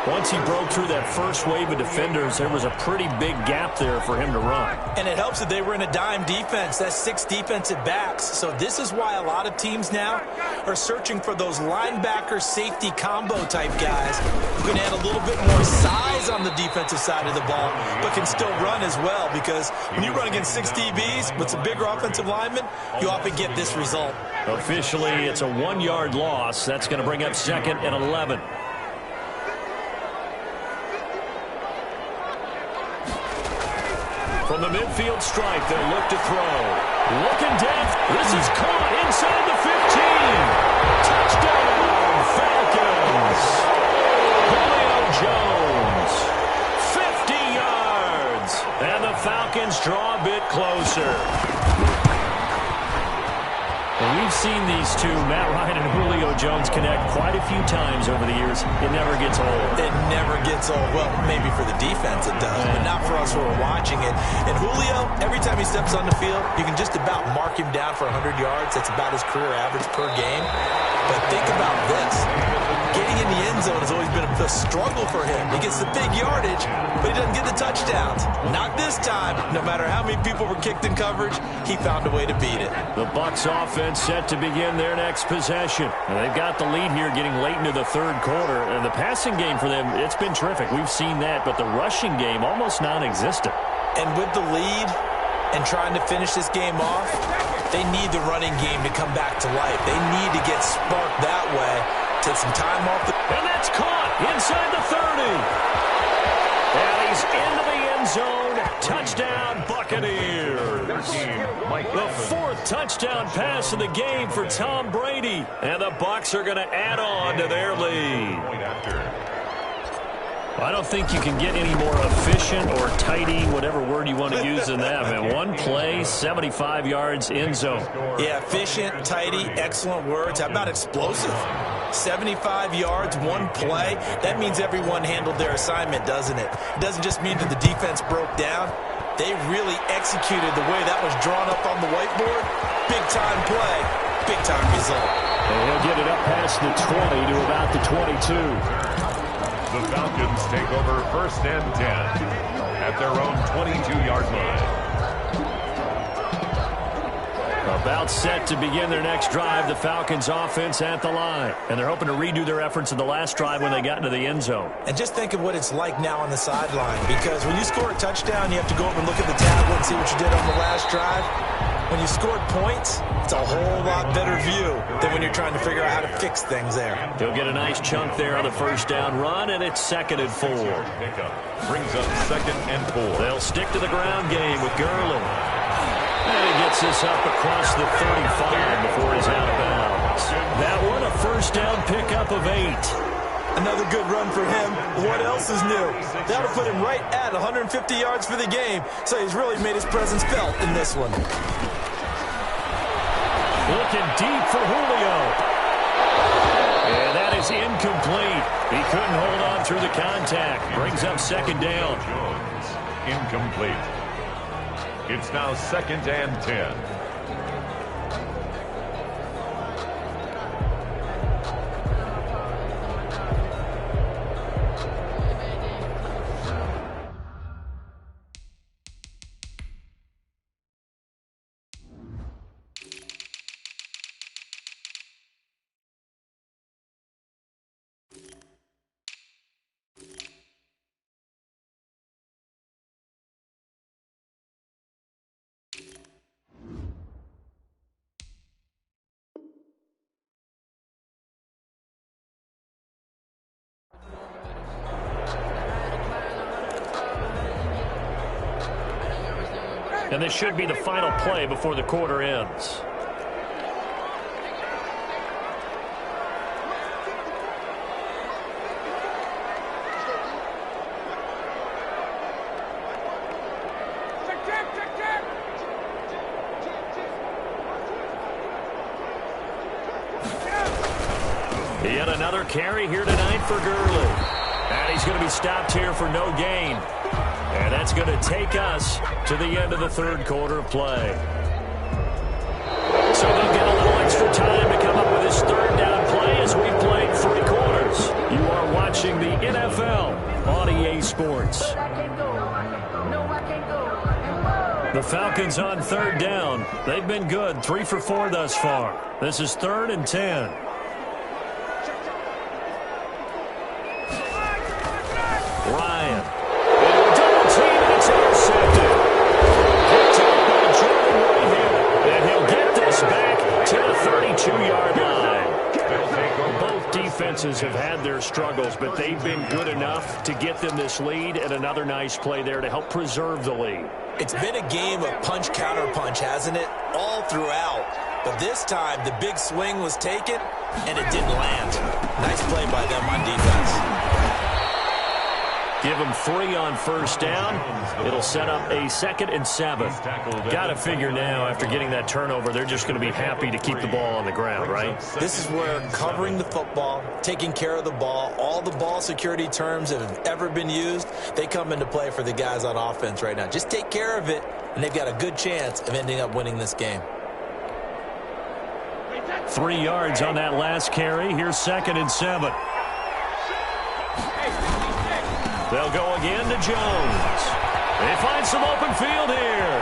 Once he broke through that first wave of defenders, there was a pretty big gap there for him to run. And it helps that they were in a dime defense. That's 6 defensive backs. So this is why a lot of teams now are searching for those linebacker safety combo type guys who can add a little bit more size on the defensive side of the ball, but can still run as well, because when you run against 6 DBs with some bigger offensive linemen, you often get this result. Officially, it's a 1-yard loss. That's going to bring up 2nd and 11. From the midfield stripe, they'll look to throw. Looking down. This is caught inside the 15. Touchdown, Falcons. Julio Jones, 50 yards. And the Falcons draw a bit closer. Well, we've seen these two, Matt Ryan and Julio Jones, connect quite a few times over the years. It never gets old. It never gets old. Well, maybe for the defense it does, but not for us who are watching it. And Julio, every time he steps on the field, you can just about mark him down for 100 yards. That's about his career average per game. But think about this. Getting in the end zone has always been a struggle for him. He gets the big yardage, but he doesn't get the touchdowns. Not this time. No matter how many people were kicked in coverage, he found a way to beat it. The Bucs offense set to begin their next possession. And they've got the lead here getting late into the 3rd quarter. And the passing game for them, it's been terrific. We've seen that, but the rushing game almost non-existent. And with the lead and trying to finish this game off, they need the running game to come back to life. They need to get sparked that way. Take some time off. And that's caught inside the 30. And he's into the end zone. Touchdown, Buccaneers. The 4th touchdown pass of the game for Tom Brady. And the Bucs are going to add on to their lead. I don't think you can get any more efficient or tidy, whatever word you want to use in that, man. One play, 75 yards, end zone. Yeah, efficient, tidy, excellent words. How about explosive? 75 yards, one play. That means everyone handled their assignment, doesn't it? It doesn't just mean that the defense broke down. They really executed the way that was drawn up on the whiteboard. Big-time play, big-time result. And he'll get it up past the 20 to about the 22. The Falcons take over 1st and 10 at their own 22-yard line. About set to begin their next drive, the Falcons offense at the line. And they're hoping to redo their efforts in the last drive when they got into the end zone. And just think of what it's like now on the sideline, because when you score a touchdown, you have to go over and look at the tablet and see what you did on the last drive. When you scored points, it's a whole lot better view than when you're trying to figure out how to fix things there. He'll get a nice chunk there on the 1st down run, and it's 2nd and 4. Pickup brings up 2nd and 4. They'll stick to the ground game with Gurley. And he gets this up across the 35 before he's out of bounds. That one, a 1st down pickup of 8. Another good run for him. What else is new? That'll put him right at 150 yards for the game, so he's really made his presence felt in this one. Looking deep for Julio. And that is incomplete. He couldn't hold on through the contact. Brings up 2nd down. Jones, incomplete. It's now 2nd and 10. And this should be the final play before the quarter ends. Yet another carry here tonight for Gurley. And he's going to be stopped here for no gain. And that's going to take us to the end of the third quarter of play. So they'll get a little extra time to come up with this third down play as we played 3 quarters. You are watching the NFL on EA Sports. The Falcons on third down. They've been good, 3 for 4 thus far. This is 3rd and 10. Ryan. Double team, and it's intercepted. Picked up by Jordan Whitehead. And he'll get this back to the 32-yard line. Both defenses have had their struggles, but they've been good enough to get them this lead, and another nice play there to help preserve the lead. It's been a game of punch-counter-punch, hasn't it? All throughout. But this time, the big swing was taken, and it didn't land. Nice play by them on defense. Give them 3 on first down. It'll set up a 2nd and 7. Got to figure now, after getting that turnover, they're just going to be happy to keep the ball on the ground, right? This is where covering the football, taking care of the ball, all the ball security terms that have ever been used, they come into play for the guys on offense right now. Just take care of it, and they've got a good chance of ending up winning this game. 3 yards on that last carry. Here's 2nd and 7. They'll go again to Jones. They find some open field here.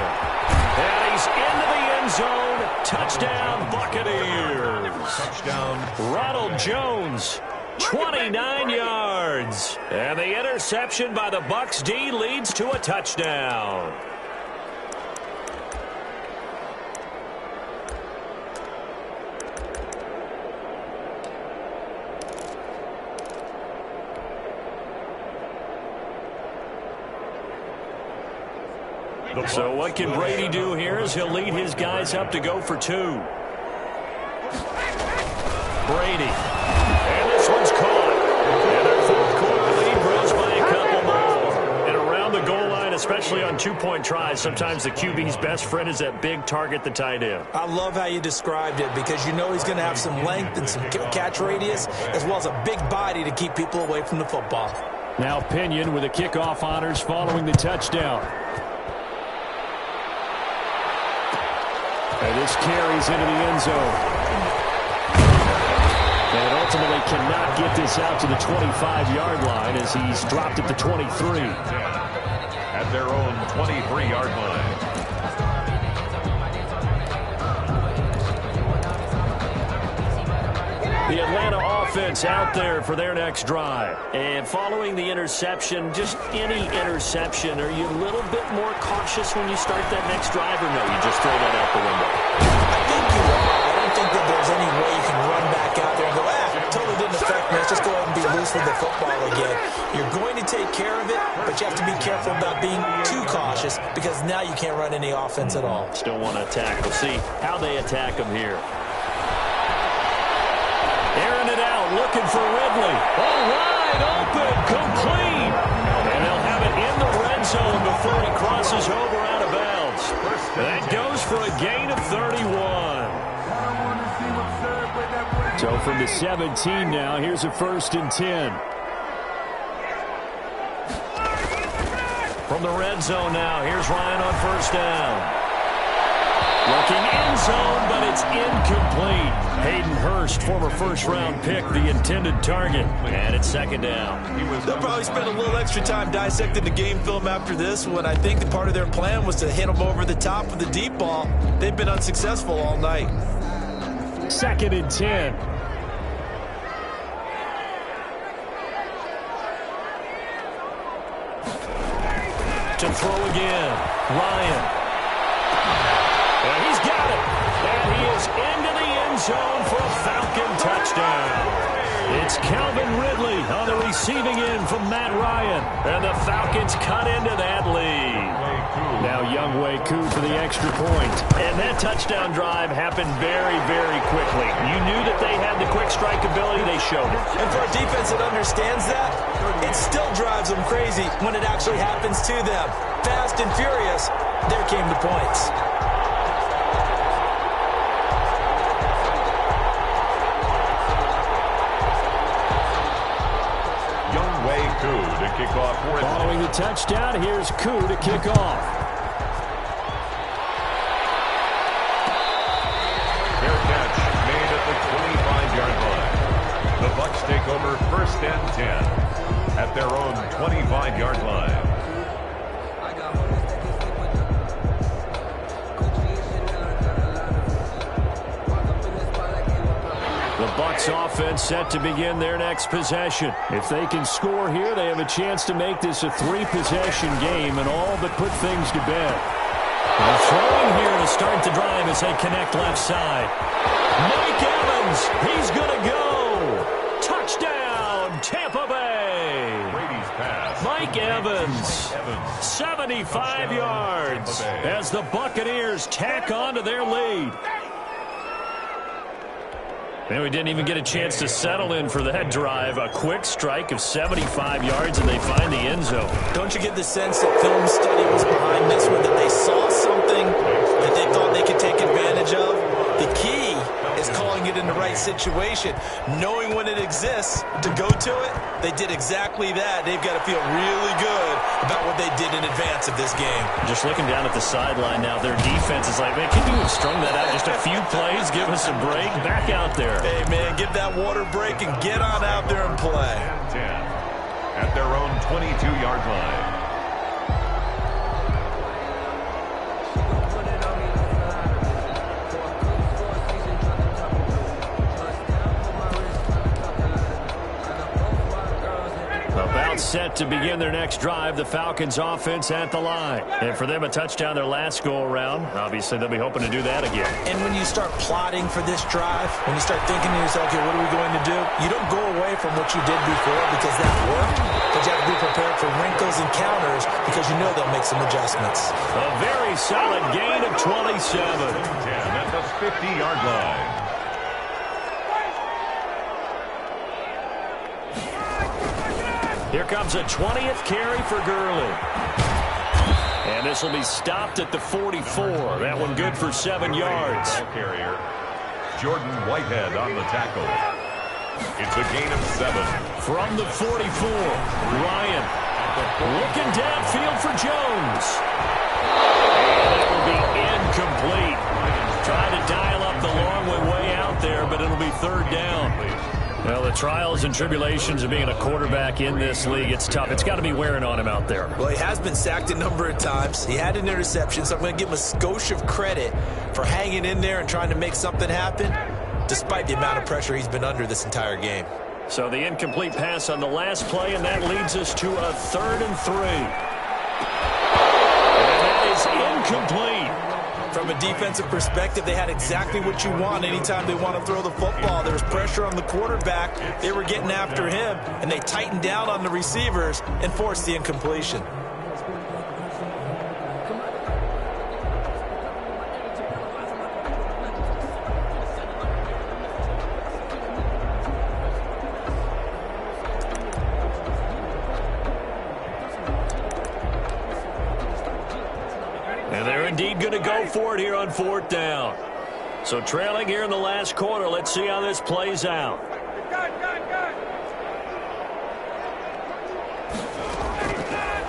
And he's into the end zone. Touchdown, Buccaneers. Touchdown. Ronald Jones, 29 yards. And the interception by the Bucs D leads to a touchdown. So what can Brady do here as he'll lead his guys up to go for 2. Brady. And this one's caught. And their fourth quarter lead grows by a couple more. And around the goal line, especially on 2-point tries, sometimes the QB's best friend is that big target, the tight end. I love how you described it because you know he's going to have some length and some catch radius as well as a big body to keep people away from the football. Now Pinion with the kickoff honors following the touchdown. And this carries into the end zone. And ultimately cannot get this out to the 25-yard line as he's dropped at the 23. At their own 23-yard line. The Atlanta offense out there for their next drive. And following the interception, just any interception, are you a little bit more cautious when you start that next drive, or no, you just throw that out the window? I think you are. I don't think that there's any way you can run back out there and go, totally didn't affect me. Let's just go ahead and be loose with the football again. You're going to take care of it, but you have to be careful about being too cautious because now you can't run any offense at all. Still want to attack. We'll see how they attack them here. Airing it out, looking for Ridley. Oh, wide open, complete. And they'll have it in the red zone before he crosses over out of bounds. That goes for a gain of 31. So from the 17 now, here's a 1st and 10. From the red zone now, here's Ryan on first down. Looking end zone, but it's incomplete. Hayden Hurst, former first-round pick, the intended target. And it's 2nd down. They'll probably spend a little extra time dissecting the game film after this one. I think that part of their plan was to hit them over the top with the deep ball. They've been unsuccessful all night. 2nd and 10. To throw again. Ryan. And he's got it. And he is into the end zone for a Falcon touchdown. It's Calvin Ridley on the receiving end from Matt Ryan. And the Falcons cut into that lead. Now Younghoe Koo for the extra point. And that touchdown drive happened very, very quickly. You knew that they had the quick strike ability. They showed it. And for a defense that understands that, it still drives them crazy when it actually happens to them. Fast and furious, there came the points. To kick off for following the touchdown, here's Koo to kick off. Fair catch made at the 25-yard line. The Bucs take over 1st and 10 at their own 25-yard line. The Bucs offense set to begin their next possession. If they can score here, they have a chance to make this a 3-possession game and all but put things to bed. And throwing here to start the drive as they connect left side. Mike Evans, he's going to go. Touchdown, Tampa Bay. Brady's pass. Mike Evans, 75 yards as the Buccaneers tack on to their lead. And we didn't even get a chance to settle in for that drive. A quick strike of 75 yards, and they find the end zone. Don't you get the sense that film study was behind this one, that they saw something that they thought they could take advantage of? The key is calling it in the right situation, knowing when it exists to go to it. They did exactly that. They've got to feel really good about what they did in advance of this game. Just looking down at the sideline now, their defense is like, man, can you have strung that out just a few plays? Give us a break. Back out there. Hey, man, give that water break and get on out there and play. 10 at their own 22-yard line. About set to begin their next drive, the Falcons offense at the line. And for them, a touchdown their last go-around. Obviously, they'll be hoping to do that again. And when you start plotting for this drive, when you start thinking to yourself, okay, what are we going to do? You don't go away from what you did before because that worked, but you have to be prepared for wrinkles and counters because you know they'll make some adjustments. A very solid gain of 27. 10 at the 50-yard line. Here comes a 20th carry for Gurley. And this will be stopped at the 44. That one good for 7 yards. Carrier Jordan Whitehead on the tackle. It's a gain of 7. From the 44, Ryan looking downfield for Jones. And it will be incomplete. Trying to dial up the long way out there, but it'll be 3rd down. Well, the trials and tribulations of being a quarterback in this league, it's tough. It's got to be wearing on him out there. Well, he has been sacked a number of times. He had an interception, so I'm going to give him a skosh of credit for hanging in there and trying to make something happen, despite the amount of pressure he's been under this entire game. So the incomplete pass on the last play, and that leads us to a 3rd and 3. And that is incomplete. From a defensive perspective, they had exactly what you want anytime they want to throw the football. There was pressure on the quarterback. They were getting after him, and they tightened down on the receivers and forced the incompletion. And they're indeed going to go for it here on 4th down. So trailing here in the last quarter. Let's see how this plays out.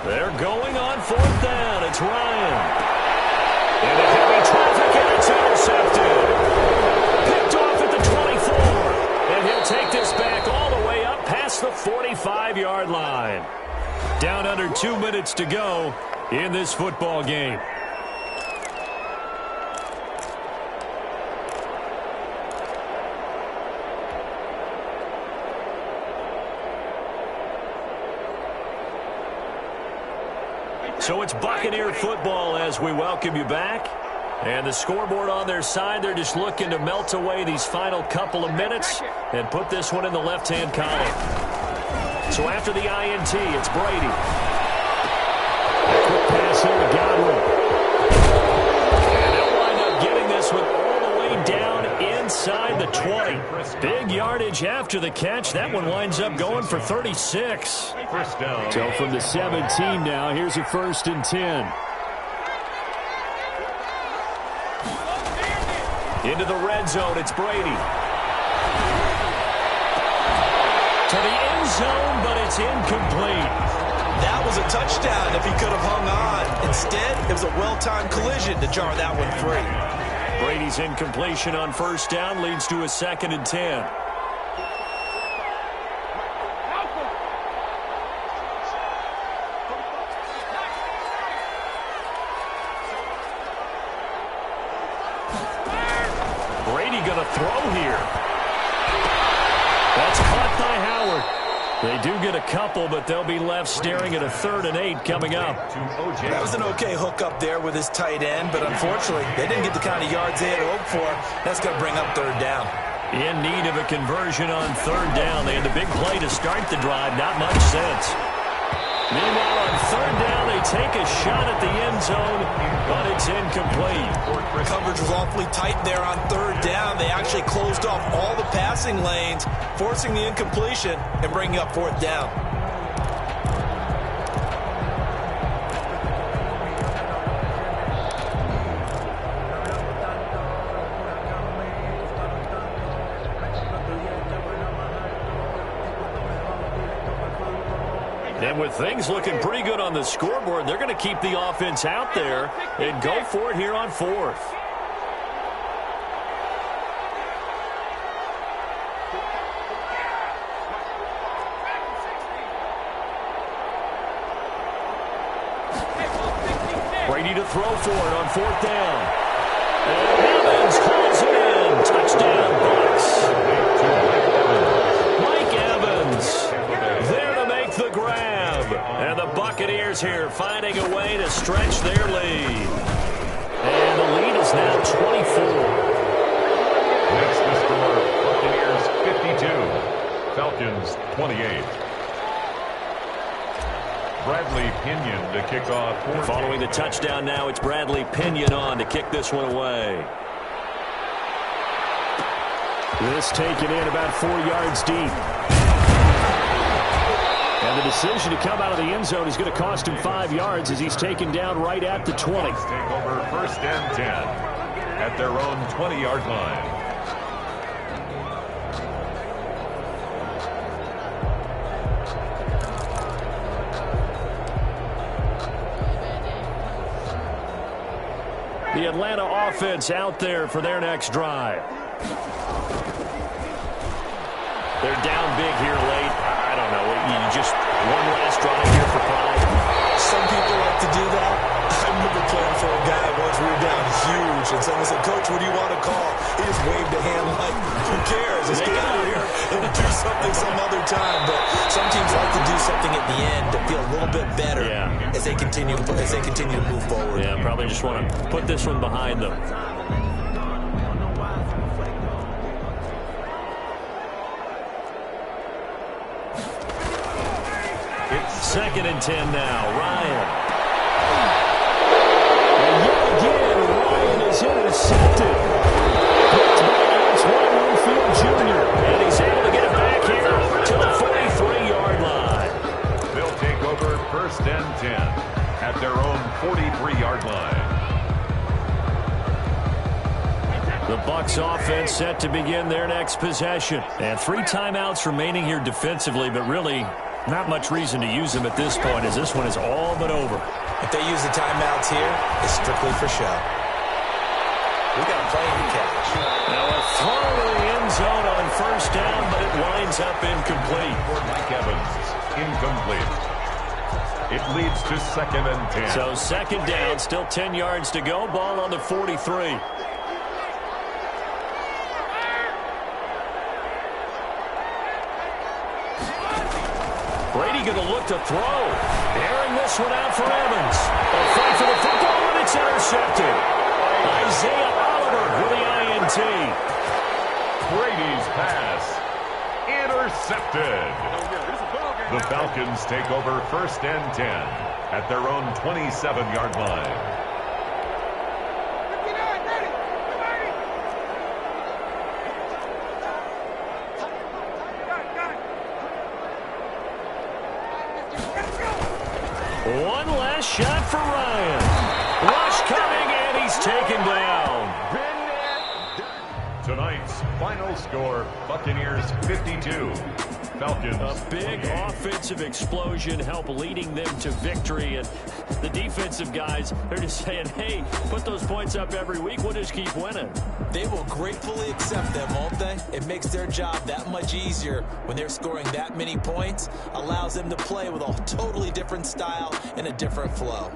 They're going on 4th down. It's Ryan. Into heavy traffic, and it's intercepted. Picked off at the 24. And he'll take this back all the way up past the 45-yard line. Down under 2 minutes to go in this football game. So it's Buccaneer football as we welcome you back. And the scoreboard on their side, they're just looking to melt away these final couple of minutes and put this one in the left-hand column. So after the INT, it's Brady. A quick pass here to Godwin. inside the 20. Big yardage after the catch. That one winds up going for 36. First down. So from the 17 now, here's a 1st and 10. Into the red zone, it's Brady. To the end zone, but it's incomplete. That was a touchdown if he could have hung on. Instead, it was a well-timed collision to jar that one free. Brady's incompletion on 1st down leads to a 2nd and 10. Brady going to throw here. That's caught by Howard. They do get a couple, but they'll be left staring at a 3rd and 8 coming up. That was an okay hook up there with his tight end, but unfortunately, they didn't get the kind of yards they had hoped for. That's going to bring up 3rd down. In need of a conversion on 3rd down. They had the big play to start the drive. Not much sense. Meanwhile, on 3rd down, they take a shot at the end zone, but it's incomplete. Coverage was awfully tight there on 3rd down. They actually closed off all the passing lanes, forcing the incompletion and bringing up 4th down. And with things looking pretty good on the scoreboard, they're going to keep the offense out there and go for it here on 4th. Brady to throw for it on 4th down. And Evans calls it in. Touchdown, Bucks. Mike Evans there to make the grab. And the Buccaneers here finding a way to stretch their lead. And the lead is now 24. Next the score, Buccaneers 52, Falcons 28. Bradley Pinion to kick off. Following the touchdown now, it's Bradley Pinion on to kick this one away. This taken in about 4 yards deep. And the decision to come out of the end zone is going to cost him 5 yards as he's taken down right at the 20. Take over 1st and 10 at their own 20-yard line. The Atlanta offense out there for their next drive. They're down big here late. I don't know. You just one last drive here for pride. Some people like to do that. I remember playing for a guy once. We were down huge, and someone said, "Coach, what do you want to call?" He just waved a hand like, "Who cares? Let's get out of here and do something some other time." But some teams like to do something at the end to feel a little bit better as they continue to move forward. Yeah, probably just want to put this one behind them. It's 2nd and 10 now. Ryan. And yet again, Ryan is intercepted. It's Ryan Winfield Jr. And he's able to get it back here to the 43-yard line. They'll take over 1st and 10 at their own 43-yard line. The Bucs offense set to begin their next possession. And 3 timeouts remaining here defensively, but really not much reason to use them at this point as this one is all but over. If they use the timeouts here, it's strictly for show. We got a plane to catch. Now a throw to the end zone on 1st down, but it winds up incomplete. Mike Evans, incomplete. It leads to 2nd and 10. So 2nd down, still 10 yards to go. Ball on the 43. Brady going to look to throw. Airing this one out for Evans. A fight for the football, and it's intercepted. Isaiah Oliver with the INT. Brady's pass intercepted. The Falcons take over 1st and 10 at their own 27-yard line. last shot for Ryan. Rush coming, and he's taken down. Tonight's final score, Buccaneers 52. Falcons. A big offensive explosion helped leading them to victory. And the defensive guys, they're just saying, hey, put those points up every week. We'll just keep winning. They will gratefully accept them, won't they? It makes their job that much easier when they're scoring that many points. Allows them to play with a totally different style and a different flow.